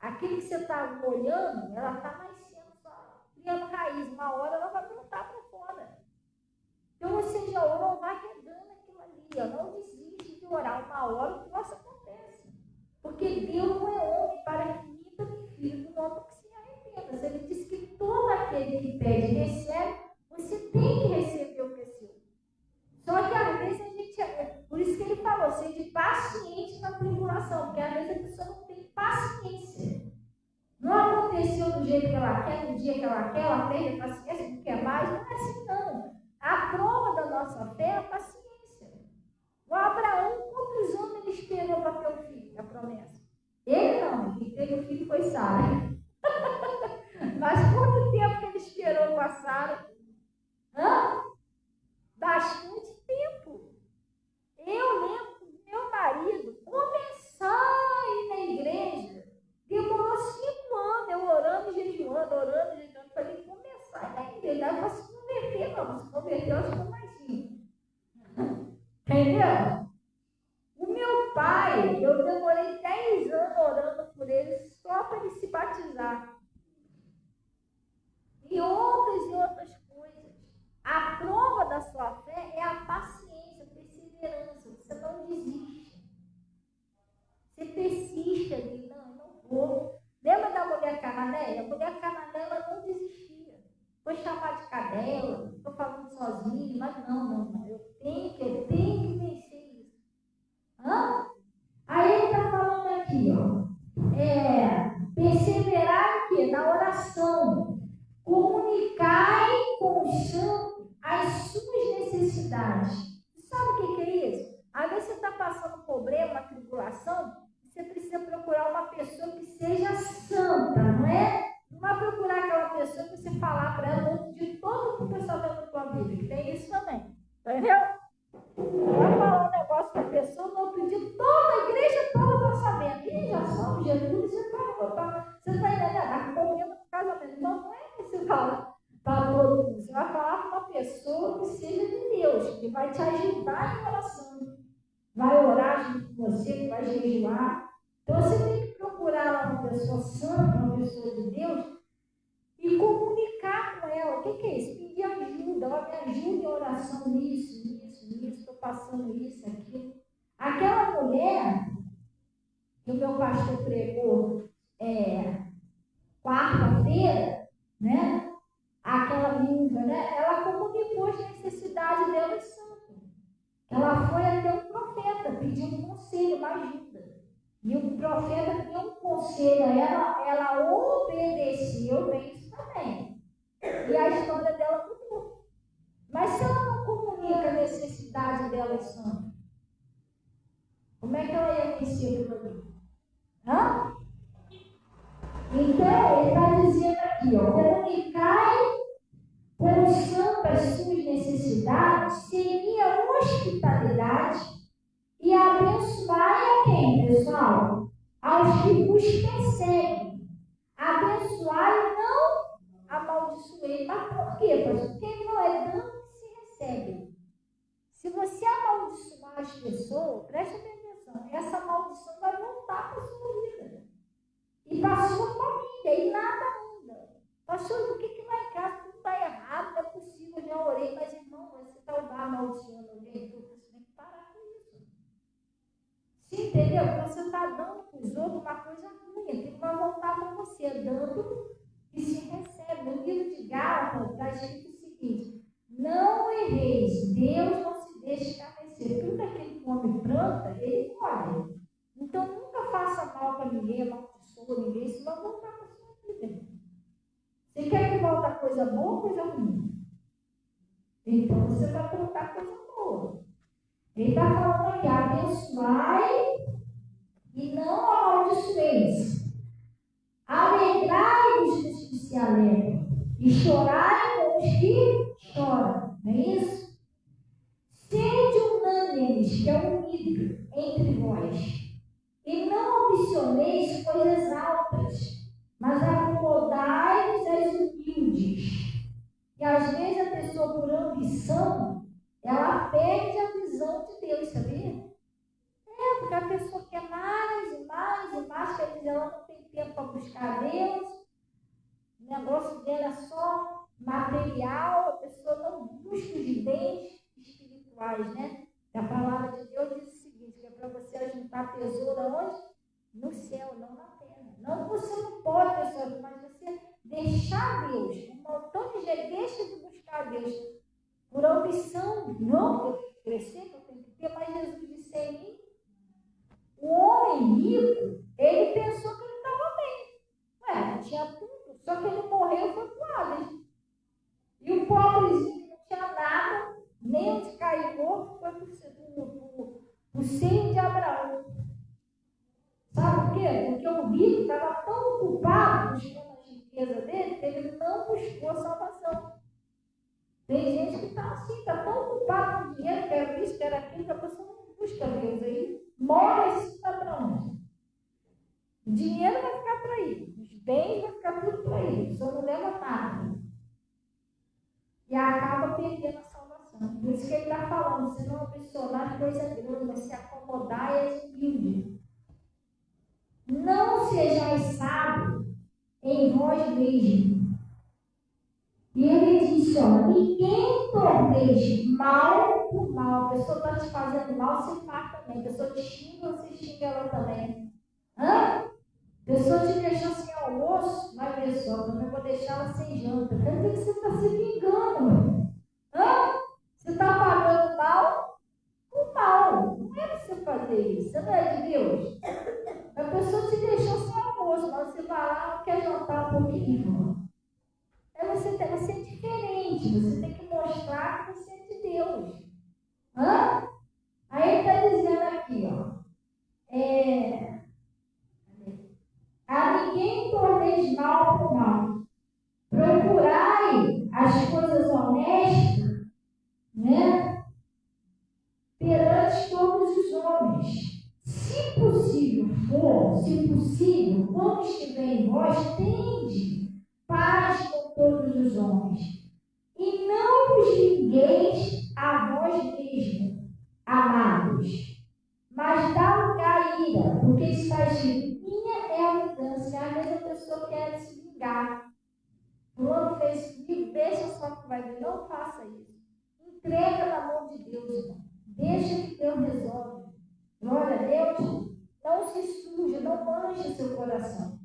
Aquilo que você está olhando, ela está nascendo só, criando raiz. Uma hora ela vai brotar para fora. Então você já orou, vai regando aquilo ali. Não desiste de orar. Uma hora o negócio acontece. Porque Deus não é homem para que imita nem filho do homem que se arrependa. Se ele diz que todo aquele que pede recebe, você tem que receber o que é seu. Só que às vezes a gente, por isso que ele falou, seja paciente na tribulação, porque às vezes a pessoa não tem paciência. Não aconteceu do jeito que ela quer, no dia que ela quer, ela perde a paciência, não quer mais, não é assim não. A prova da nossa fé é a paciência. O Abraão, quantos anos ele esperou para ter o filho, a promessa? Ele não, quem teve o filho foi Sara. Mas quanto tempo que ele esperou para Sara? Bastante tempo. Eu lembro do meu marido começar a ir na igreja. Demorou 5 anos, eu orando e jejuando, para ele começar a ir na igreja. Não vai se converter, não. Se converter, eu acho que é mais 5. Entendeu? O meu pai, eu demorei 10 anos orando por ele só para ele se batizar. E outras coisas. A prova da sua fé é a paciência, a perseverança. Você não desiste. Você persiste ali. Não vou. Lembra da mulher cananeia? A mulher cananeia não desistia. Foi chamar de cadela, estou falando sozinha, mas não. Eu tenho que vencer isso. Aí ele está falando aqui, problema, uma tribulação, você precisa procurar uma pessoa que seja santa, não é? Não vai procurar aquela pessoa que você falar para ela outro dia todo que o pessoal está na tua vida, que tem isso também. Entendeu? Vai falar um negócio para a pessoa, no outro dia toda a igreja toda está sabendo. Ih, já somos Jesus, você está entendendo? Está com problema no casamento. Então não é que você fala para todo mundo. Você vai falar para uma pessoa que seja de Deus, que vai te ajudar em oração. Vai orar junto com você, que vai jejuar. Então você tem que procurar uma pessoa santa, uma pessoa de Deus, e comunicar com ela. O que é isso? Pedir ajuda. Ela me ajuda em oração nisso, estou passando isso, aquilo. Aquela mulher que o meu pastor pregou quarta-feira, né? Aquela viúva, né? Ela comunicou as necessidades dela em santo. Ela foi até um profeta, pediu um conselho, uma ajuda. E o profeta deu um conselho a ela, ela obedeceu bem isso também. E a história dela mudou. Mas se ela não comunica a necessidade dela em santo, como é que ela ia vencer aquilo ali? Hã? Então, ele está dizendo aqui, ó, comunicai com o santo as suas necessidades, seria hospitalidade e abençoai a quem, pessoal? Aos que vos perseguem. Abençoai, não amaldiçoei. Mas por quê, pastor? Porque não é dando que se recebe. Se você amaldiçoar as pessoas, preste atenção, essa maldição vai voltar para a sua vida. E para a sua família, e nada anda. Pastor, por que lá em casa tudo está errado? Não é possível, eu já orei, mas irmão, você está amaldiçoando alguém, você tem que parar com isso. Você entendeu? Você está dando para os outros uma coisa ruim, que vai voltar para você, dando e se recebe. No livro de Gálatas está escrito o seguinte: não erreis, Deus não se deixa escarnecer. Tudo aquilo que o homem planta, ele colhe. Então nunca faça mal para ninguém, amaldiçoa ninguém, isso vai voltar para a sua vida. Você quer que volte coisa boa ou coisa ruim? Então você vai colocar coisa boa. Ele está falando aqui, abençoai e não amaldiçoeis. Alegrai-vos dos que se alegram e chorai com os que choram. Não é isso? Sede unânimes, que é unido entre vós, e não ambicioneis coisas altas, mas acomodai-vos às humildes. E às vezes a pessoa, por ambição, ela perde a visão de Deus, sabia? Porque a pessoa quer mais e mais e mais, quer dizer, ela não tem tempo para buscar Deus, o negócio dela é só material, a pessoa não busca os bens espirituais, né? A palavra de Deus diz o seguinte, que é para você juntar tesouro onde? No céu, não na terra. Não, você não pode, pessoal, mas você deixar Deus, um montão de gente deixa de buscar Deus por ambição, não, eu tenho que crescer, que eu tenho que ter, mas Jesus disse em mim, o homem rico, ele pensou que ele estava bem. Ué, não tinha tudo, só que ele morreu e foi pro Hades. E o pobrezinho não tinha nada, nem onde cair morto, foi pro seio de Abraão. Sabe por quê? Porque o rico estava tão ocupado buscando a riqueza dele, que ele não buscou a salvação. Tem gente que está assim, está tão ocupado com dinheiro, quer isso, quer aquilo, que a pessoa não busca Deus aí. Morre e se está para onde? O dinheiro vai ficar para aí, os bens vai ficar tudo para aí, só não leva nada. E acaba perdendo a salvação. Por isso que ele está falando, você não ambicionar coisa grande, mas se acomodar e é humilde. Não sejais sábios em vós mesmos. E ele disse, ó, ninguém torneis mal por mal. A pessoa está te fazendo mal, você faz também. A pessoa te xinga, você xinga ela também. A pessoa te deixou sem almoço, vai ver só, eu não vou deixar ela sem janta. Quer dizer que você está se vingando. Você está pagando mal com mal. Não é para você fazer isso, você não é de Deus. A pessoa te deixou sem almoço, mas você vai lá e quer jantar um pouquinho. Você tem que ser diferente, você tem que mostrar que você é de Deus. Aí ele está dizendo aqui, ó. perante todos os homens. Se possível, quando estiver em vós, tende paz com todos os homens. E não vos vingueis a vós mesmos, amados, mas dá lugar à ira, porque está escrito: minha é a vingança. Às vezes a pessoa quer se vingar. Fulano fez comigo, deixa só que vai ver. Não faça isso. Entrega na mão de Deus, irmão. Deixa que Deus resolve. Glória a Deus. Não se suje, não manche seu coração.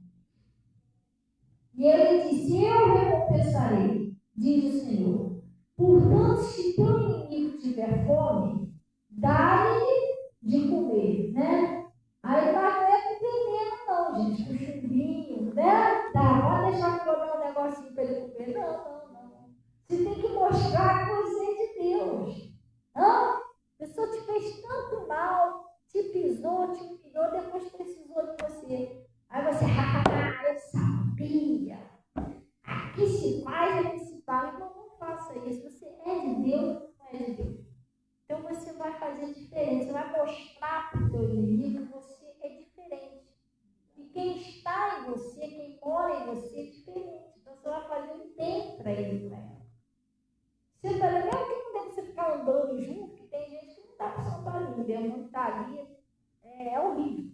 E ele disse: eu recompensarei, diz o Senhor. Portanto, se teu inimigo tiver fome, dá-lhe de comer, né? Aí não é com veneno, não, gente, com chumbinho, né? Tá, pode deixar que eu dê um negocinho para ele comer. Não. Você tem que mostrar que você é de Deus. A pessoa te fez tanto mal, te pisou, te humilhou, depois precisou de você. Aí você, eu sabia. Aqui se faz, aqui se faz. Então não faça isso. Você é de Deus, não é de Deus. Então você vai fazer diferente. Você vai mostrar para o seu inimigo que você é diferente. E quem está em você, quem mora em você é diferente. Então você vai fazer um bem para ele, né? Você está vendo que não deve você ficar andando junto, que tem gente que não está com São Paulo, não está ali. É horrível.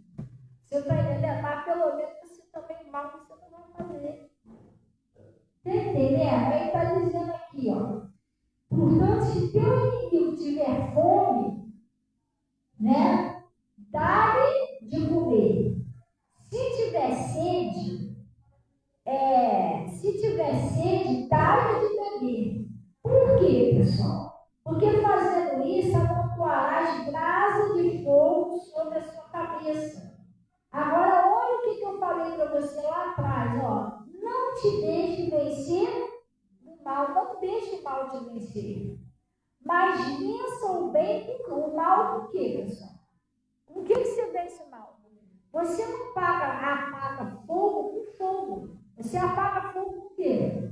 Você está entendendo? Mas pelo menos você também mal você não vai fazer. Está entendendo? Ele está dizendo aqui, ó. Portanto, se teu inimigo tiver fome, né? Dá-lhe de comer. Se tiver sede, dá-lhe de beber. Por quê, pessoal? Porque fazendo isso, amontoarás brasa de fogo sobre a sua cabeça. Agora, olha o que eu falei para você lá atrás, ó. Não te deixe vencer do mal, não deixe o mal te vencer. Mas vença o bem com o mal com o quê, pessoal? Com o que você vence o mal? Você não apaga fogo com fogo. Você apaga fogo com o quê?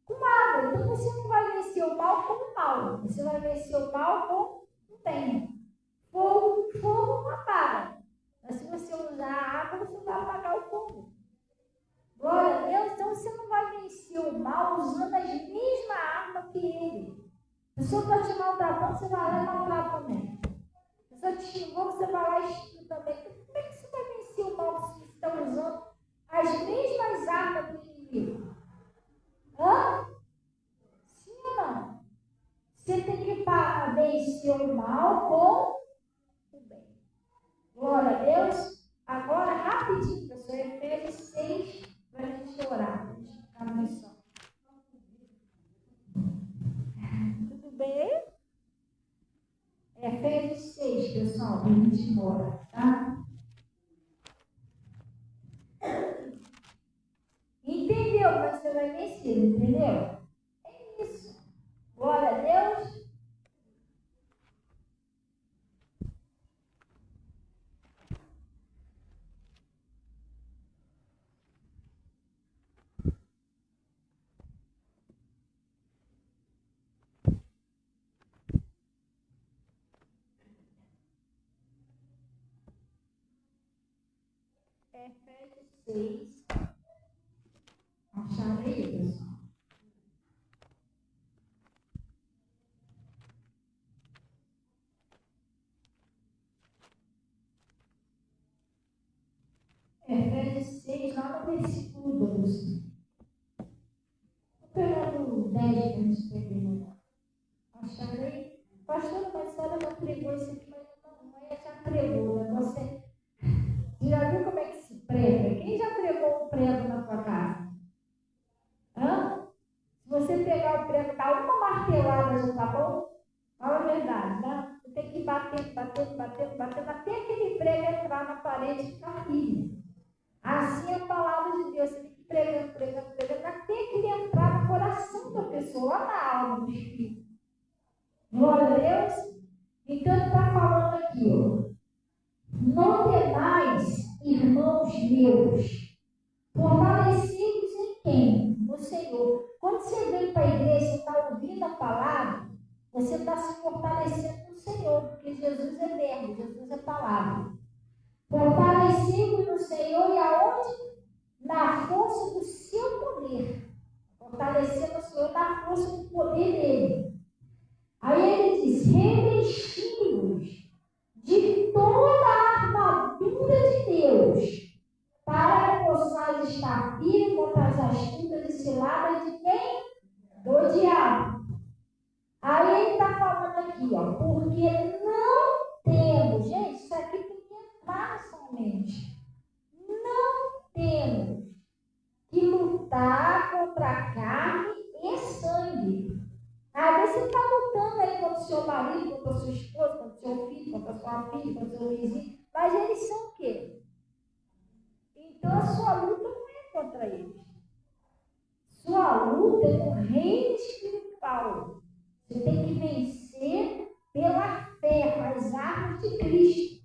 Com água. Então você não vai vencer o mal com o mal. Você vai vencer o mal com o bem. Fogo não apaga. Mas se você usar a água, você vai apagar o fogo. Glória a Deus. Então você não vai vencer o mal usando as mesmas armas que ele. A pessoa está te maltratando, você vai lá e maltrata também. A pessoa te xingou, você vai lá e xinga também. Como é que você vai vencer o mal se você está usando as mesmas armas do inimigo? Sim ou não? Você tem que vencer o mal com o bem. Glória a Deus. Agora, rapidinho, pessoal, Efésios 6, para a gente orar, para a gente ficar na missão. Tudo bem? Efésios 6, pessoal, para a gente orar, tá? Entendeu? Mas você vai vencer, entendeu? É isso. Glória a Deus. Efésios 6. Acharam aí, pessoal? Efésios 6, lá no versículo 12. Vou pegar o 10 para a gente terminar. Acharam aí? Pastor, mas a senhora já pregou isso aqui, mas não é, já pregou, né? Você já viu como é que se prega? Quem já pregou um prego na sua casa? Se você pegar o prego, dar uma martelada, já tá bom? Fala a verdade, né? Você tem que ir batendo, até aquele prego entrar na parede e ficar firme. Assim é a palavra de Deus. Você tem que ir pregando, até que ele entrar no coração da pessoa, lá na alma do Espírito. Glória a Deus. Então ele está falando aqui, ó. Não temais, irmãos meus, fortalecidos em quem? No Senhor. Quando você vem para a igreja, você está ouvindo a palavra, você está se fortalecendo no Senhor, porque Jesus é verbo, Jesus é palavra. Fortalecei-vos no Senhor e aonde? Na força do seu poder. Fortalecendo o Senhor na força do poder dele. Aí ele diz, revesti-vos de toda a armadura de Deus, para que possais estar firmes contra as astutas e ciladas de quem? Do diabo. Aí ele está falando aqui, ó, porque não temos, gente, isso aqui tem que entrar na sua mente. Não temos que lutar contra a carne e sangue. Às vezes você está lutando aí contra o seu marido, contra a sua esposa, contra o seu filho, contra a sua filha, contra o seu vizinho, mas eles são o quê? Então a sua luta não é contra eles. Sua luta é com o reino espiritual. Você tem que vencer pela fé, com as armas de Cristo.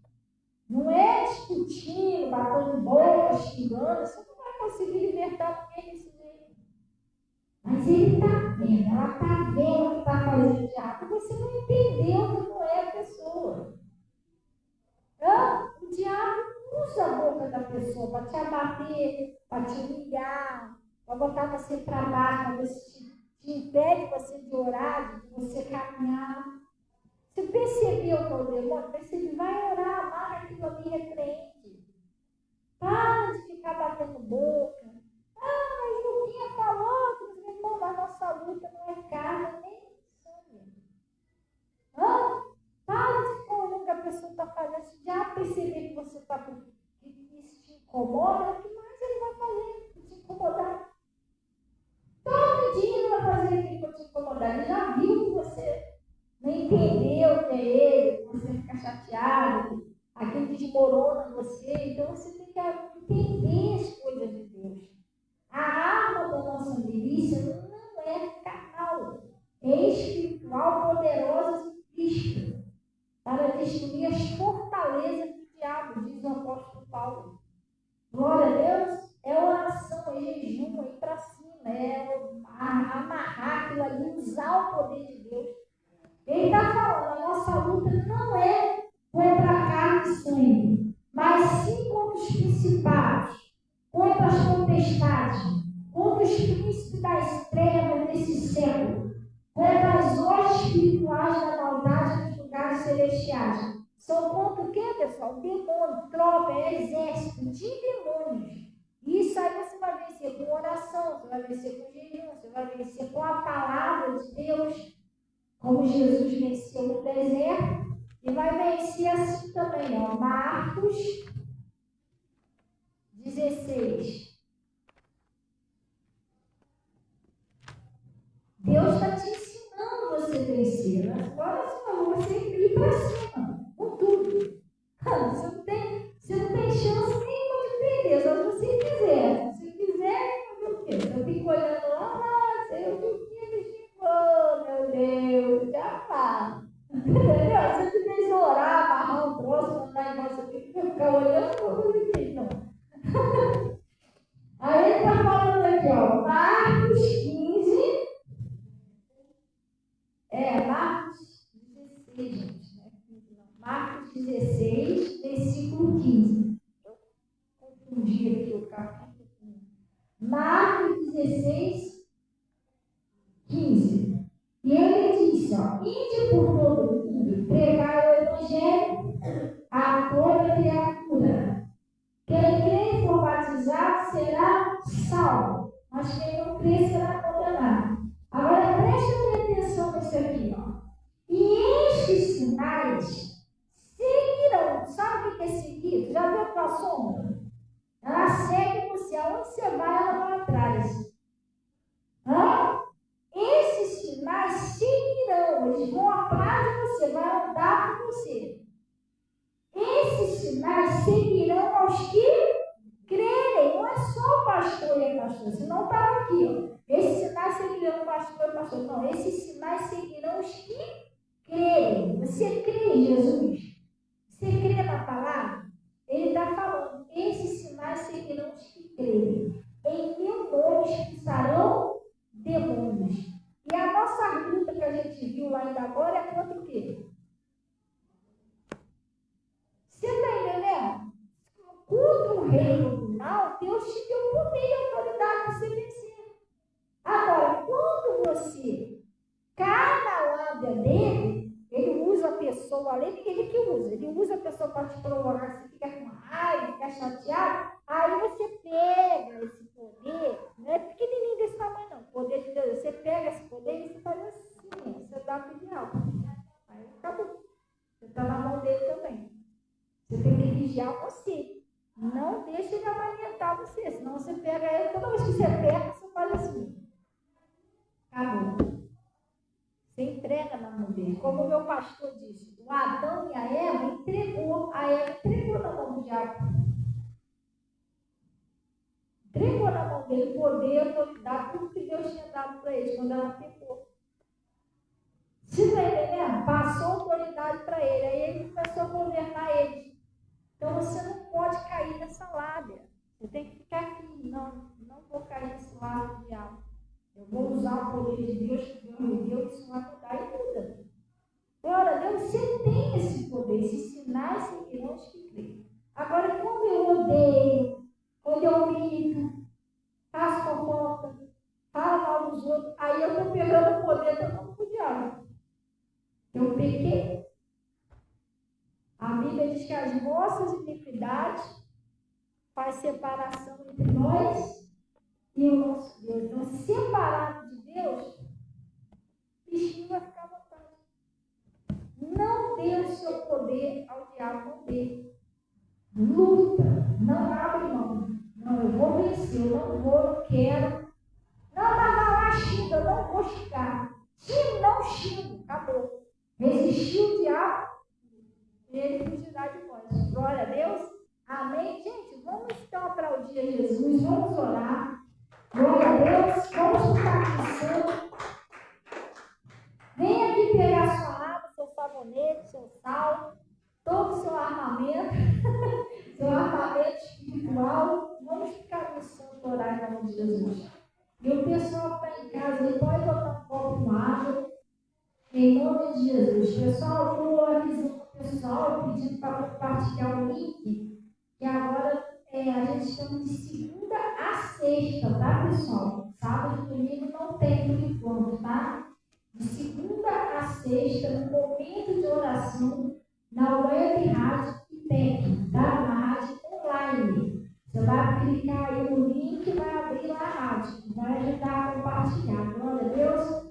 Não é discutindo, batendo boca, xingando, você não vai conseguir libertar ninguém desse jeito. Mas ele está vendo, ela está vendo o que está fazendo o diabo. Você não entendeu como é a pessoa. O diabo usa a boca da pessoa para te abater, para te humilhar, para botar você para baixo, para você te impede você de orar, de você caminhar. Você percebeu que é o demônio? Percebe, vai orar, amarra aquilo ali, repreende. Para de ficar batendo boca. Mas o Luquinha falou, que irmão, a nossa luta não é carne nem sangue. Para de ficar olhando o que a pessoa está fazendo. Se já perceber que você está que isso te incomoda, o que mais ele vai fazer para te incomodar? Todo dia ele vai fazer aquilo para te incomodar. Ele já viu que você não entendeu que é ele, que você fica chateado, aquilo desmorona você. Então você tem que entender as coisas de Deus. A arma da nossa milícia não é carnal, é espiritual, poderosa em Cristo, para destruir as fortalezas do diabo, diz o apóstolo Paulo. Glória a Deus, é oração, é jejum, é ir para cima, é amarrar aquilo ali, usar o poder de Deus. Ele está falando, a nossa luta não é contra a carne e sangue, mas sim contra os principados, contra as potestades, contra os príncipes das trevas desse século, contra as hostes espirituais da maldade nos lugares celestiais. São contra o quê, pessoal? Demônio, tropa, exército de demônios. Isso aí você vai vencer com oração, você vai vencer com jejum, você vai vencer com a palavra de Deus, como Jesus venceu no deserto, e vai vencer assim também, ó, Marcos 16. Deus está te ensinando você a vencer. Né? Agora você ir para cima, com tudo. Você não tem chance nenhuma de perder, só se você quiser. Se você quiser, fazer o quê? Eu fico olhando lá, eu me xingou, meu Deus, já fala. Entendeu? Se você quiser orar, amarrar o próximo, mandar embora, você tem que ficar olhando, não vou dizer, não. Aí ele está falando aqui, ó, Marcos 15. Marcos 16, gente. Né? Marcos 16, versículo 15. Eu confundi aqui o capítulo. Marcos 16, 15. E ele disse, ó, ide por todo o mundo, pregai o evangelho a toda criatura. Quem crê e for batizado será salvo, mas quem não crê será condenado. Agora preste atenção nisso aqui, ó. E estes sinais seguirão. Sabe o que é seguir? Já viu a tua sombra? Ela segue você. Aonde você vai, ela vai atrás. Esses sinais seguirão. Eles vão atrás de você, vai andar com você. Esses sinais seguirão aos que crerem. Não é só o pastor e a pastora, senão está aqui, ó. Esses sinais seguirão o pastor e a pastora. Não, esses sinais seguirão os que crerem. Você crê em Jesus? Você crê na palavra? Ele está falando, esses sinais seguirão os que crerem. Em meu nome expulsarão demônios. E a nossa luta que a gente viu lá ainda agora é contra o quê? todo o reino do mal, Deus te deu poder e autoridade para você vencer. Agora, quando você cai na lábia dele, ele usa a pessoa, além de ele que usa, ele usa a pessoa para te provocar, você fica com raiva, fica chateado, aí você pega esse poder, não é pequenininho desse tamanho não, o poder de Deus, você pega esse poder e você faz assim, você dá para o diabo, aí acabou, você está na mão dele também, você tem que vigiar você, não deixe ele amamentar você, senão você pega ele, toda vez que você pega, você faz assim, acabou. Você entrega na mão dele. Como o meu pastor disse, o Adão e a Eva entregou na mão do diabo. Entregou na mão dele o poder, a autoridade, tudo que Deus tinha dado para eles quando ela pecou. Você está entendendo? Passou a autoridade para ele, aí ele começou a governar eles. Então você não pode cair nessa lábia. Você tem que ficar aqui. Não vou cair nesse lábio do diabo. Eu vou usar o poder de Deus, que Deus me deu, isso vai mudar e muda. Glória a Deus, você tem esse poder, esses sinais seguirão os que creem. Agora, quando eu odeio, quando eu minto, faço fofoca, falo mal dos outros, aí eu estou pegando o poder da mão do diabo. Eu pequei. A Bíblia diz que as nossas iniquidades faz separação entre nós e o nosso Deus. Então, separado de Deus, o bichinho vai ficar à vontade. Não dê o seu poder ao diabo, não dê. Luta, não abre mão. Não, eu vou vencer, eu não vou, não quero. Não, vai lá, xinga, eu não vou xingar. Se não xinga, acabou. Resistiu o diabo, ele fugirá de nós. Glória a Deus. Amém? Gente, vamos então aplaudir a Jesus, vamos orar. Glória a Deus, vamos ficar pensando. Venha aqui pegar sua água, seu sabonete, seu sal, todo o seu armamento, seu armamento espiritual. Vamos ficar pensando, orar em nome de Jesus. E o pessoal que está em casa, ele pode botar um copo com água, em nome de Jesus. Pessoal, eu estou avisando o pessoal, pedindo para compartilhar o link, que agora a gente estamos de segunda a sexta, tá, pessoal? Sábado e domingo não tem por enquanto, tá? De segunda a sexta, no momento de oração, na web rádio IPEC, tá? Na rádio online. Você vai clicar aí no link e vai abrir lá a rádio. Vai ajudar a compartilhar. Glória a Deus.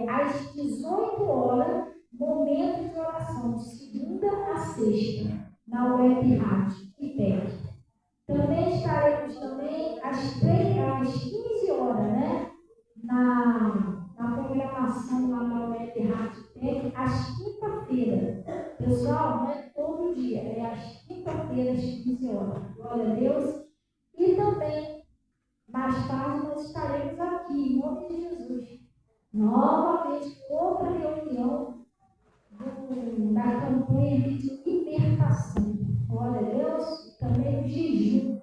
Às 18 horas, momento de oração, de segunda a sexta, na web rádio IPEC. Também estaremos às 15 horas, né? Na programação lá na web rádio IPEC, às quinta-feira. Pessoal, não é todo dia, é às quinta-feiras, às 15 horas. Glória a Deus. E também, mais tarde, nós estaremos aqui, em nome de Jesus. Novamente, outra reunião da campanha de libertação. Glória a Deus. E também o jejum.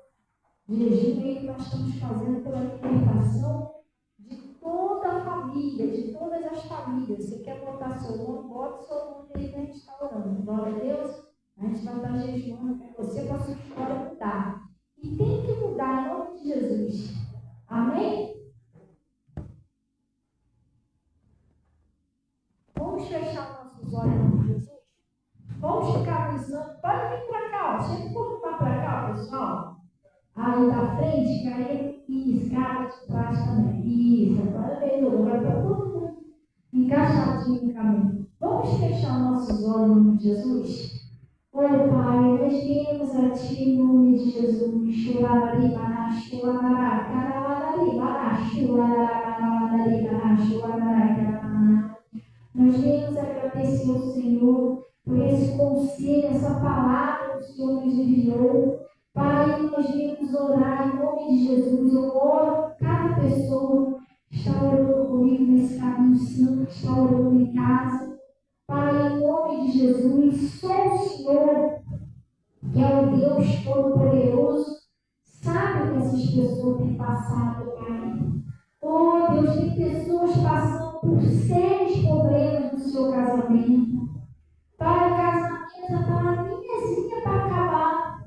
Jejum aí que nós estamos fazendo pela libertação de toda a família, de todas as famílias. Você quer botar seu nome, bota seu nome aí que a gente está orando. Glória a Deus. A gente vai estar jejuando com você para a sua história mudar. E tem que mudar em nome de Jesus. Amém? Vamos fechar nossos olhos em nome de Jesus? Vamos ficar avisando. Pode vir para cá, ó. Chega um pouco para cá, pessoal. Aí da frente, caiu. Isso, cara de trás também. Isso, agora veio. Agora está todo mundo encaixadinho no caminho. Vamos fechar nossos olhos em nome de Jesus? Oi, Pai, nós viemos a Ti em nome de Jesus. Churararibana, churarará, carararibana, churarará, churarará. Nós viemos agradecer ao Senhor por esse conselho, essa palavra que o Senhor nos enviou. Pai, nós viemos orar em nome de Jesus. Eu oro por cada pessoa que está orando comigo nesse caminho santo, que está orando em casa. Pai, em nome de Jesus, só o Senhor, que é o Deus Todo-Poderoso, sabe o que essas pessoas têm passado, Pai. Oh, Deus, tem pessoas passando por sérios problemas no seu casamento. Pai, o casamento já está na minhazinha para acabar.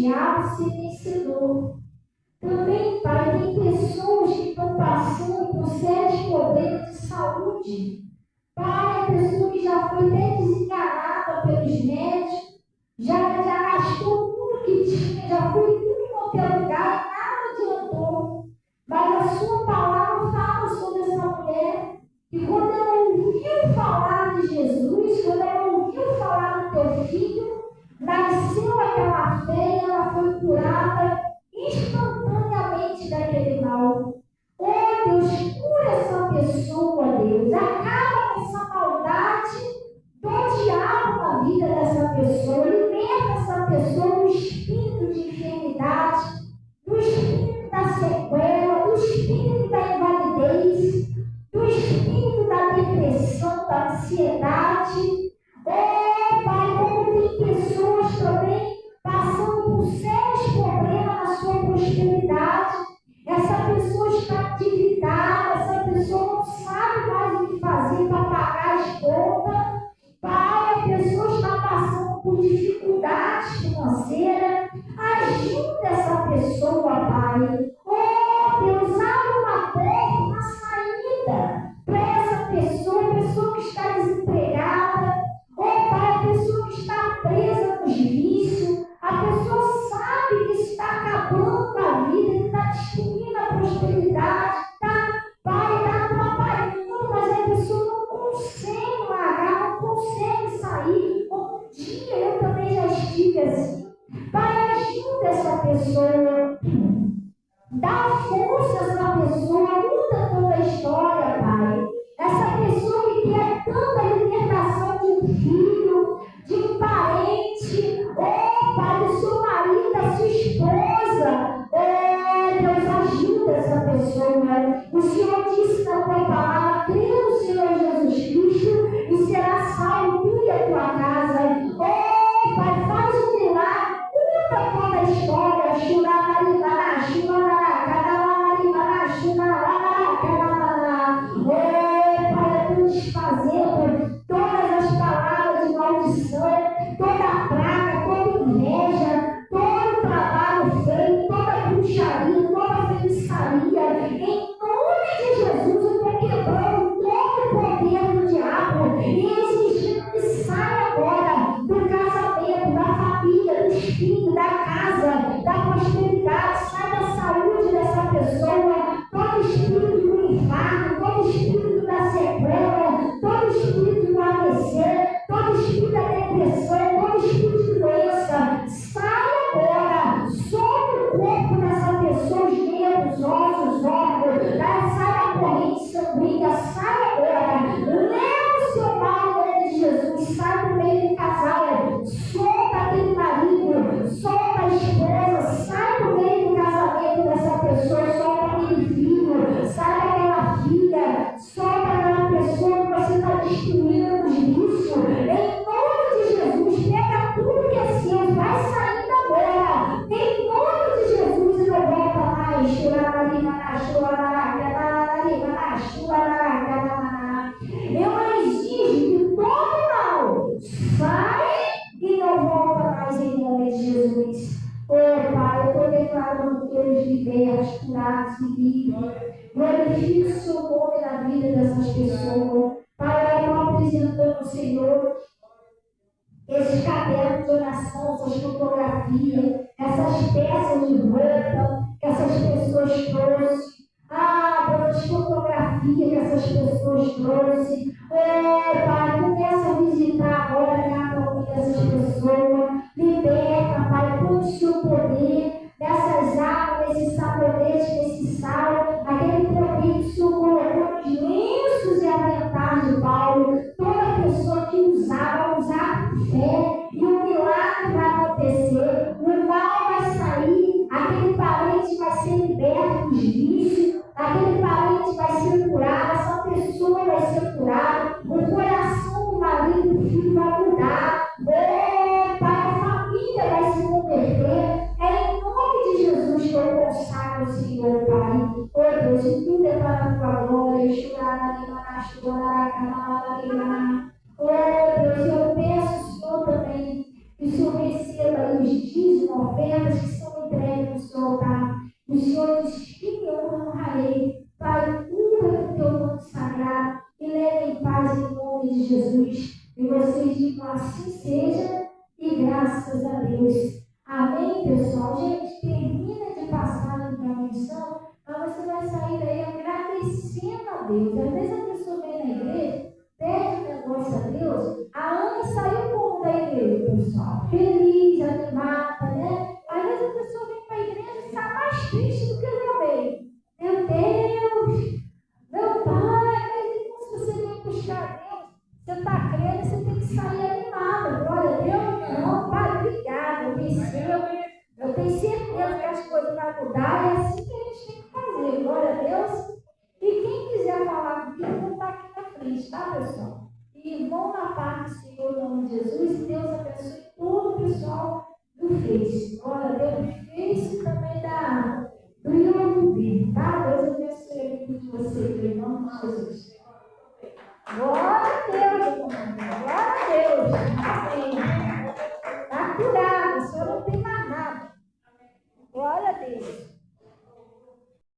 diabo ser vencedor. Também, Pai, tem pessoas que estão passando por sérios problemas de saúde. Pai, a pessoa que já foi até desenganada pelos médicos, já gastou tudo que tinha, já foi em tudo quanto é lugar, e nada adiantou. Mas a sua palavra fala sobre essa mulher, que quando ela ouviu falar de Jesus, quando ela ouviu falar do teu filho, nasceu aquela fé e ela foi curada instantaneamente daquele mal. Oh Deus, cura essa pessoa, Deus. Acaba com essa maldade do diabo na vida dessa pessoa. Liberta essa pessoa do espírito de enfermidade, do espírito da sequela, do espírito da invalidez, do espírito da depressão, da ansiedade. Oh Pai, como tem pessoas também passando por sérios problemas na sua prosperidade. Essa pessoa está endividada, essa pessoa não sabe mais o que fazer para pagar as contas. Pai, a pessoa está passando por dificuldades financeiras. Ajuda essa pessoa, Pai. Oh Deus, abre uma porta, uma saída para essa pessoa que está desempregada. Oh Pai, a pessoa que está presa nos vícios. A pessoa sabe que está acabando com a vida, que está destruindo a prosperidade, Pai, está atrapalhando, mas a pessoa não consegue largar, não consegue sair. Um dia eu também já estive assim. Pai, ajuda essa pessoa, dá força a essa pessoa, muda toda a história, Pai. Essa pessoa que quer tanta libertação de um filho, de um parente, oh Pai, do seu marido, da sua esposa, oh Deus, ajuda essa pessoa. O Senhor disse na tua palavra, crê no Senhor Jesus Cristo e será salvo tu e a tua casa. Oh Pai, faz um milagre, muda toda a história, churararibara, churarará, oh Pai, desfazendo todas as palavras de maldição, toda a praga, toda inveja, todo trabalho feito, toda bruxaria, toda feitiçaria. Em nome de Jesus, eu estou quebrando todo o poder do diabo e exigindo que saia agora do casamento, da família, do espírito, da casa, da prosperidade, sai da saúde dessa pessoa, todo espírito do infarto, todo espírito da sequela, todo espírito do AVC, todo espírito da depressão, todo espírito de doença, sai agora, sobre o corpo dessa pessoa, os dedos, ossos, órgãos, sai da corrente sanguínea, sai agora, leva o seu mal em nome de Jesus, sai do meio do casal, solta aquele marido, solta a esposa, sai do meio do casamento dessa pessoa, solta aquele filho, sai daquela filha, solta aquela pessoa que você está destruindo os vícios. Em nome de Jesus, pega tudo que é seu, vai saindo agora. Em nome de Jesus, e não volta mais. Eu exijo que todo mal sai e não volta mais em nome de Jesus. Oh Pai, eu estou declarando que eles libertos, curados e livres. Glorifique o seu nome na vida dessas pessoas. Pai, eu estou apresentando ao Senhor esses cadernos de oração, essas fotografias, essas peças de roupa que essas pessoas trouxeram. Pelas fotografias que essas pessoas trouxeram. Oh Pai, começa a visitar agora cada uma dessas pessoas. Liberta, Pai, com o seu poder, dessas águas, desse sabonete, desse sal, aquele poder que o Senhor colocou nos lenços e aventais de Paulo. Toda pessoa que usar, vai usar com fé, e o milagre vai acontecer, o mal vai sair, aquele parente vai ser liberto dos vícios, aquele parente vai ser curado, essa pessoa vai ser curada, o coração do marido e do filho vai mudar. Oh, Pai, a família vai se converter. É em nome de Jesus que eu consagro o Senhor, Pai. Oh Deus, e tudo é para a tua glória. Oh Deus, eu peço, Senhor, também que o Senhor receba os dízimos, ofertas que são entregues no seu altar. O Senhor diz que eu honrarei. Pai, cura o teu nome sagrado e leve em paz em nome de Jesus. E vocês digam assim seja e graças a Deus. Amém, pessoal? Gente, termina de passar a menção, mas você vai sair daí agradecendo a Deus. Às vezes a pessoa vem na igreja, pede um negócio a Deus. A Ana saiu como da igreja, pessoal? Feliz, animada, né? Às vezes a pessoa vem para a igreja e sai mais triste do que eu veio. Meu Deus, meu Pai, mas então se você vem buscar Deus, você está crendo, você tem que sair animada. Glória a Deus, não, Pai, obrigado, eu tenho certeza que as coisas vão mudar, é assim que a gente tem que fazer. Glória a Deus. E quem quiser falar comigo, vou estar aqui na frente, tá, pessoal? E vão na paz do Senhor, em nome de Jesus, e Deus abençoe todo o pessoal do Face. Glória a Deus, do Face e também do YouTube, tá? Deus abençoe a vida de vocês, em nome de Jesus. Glória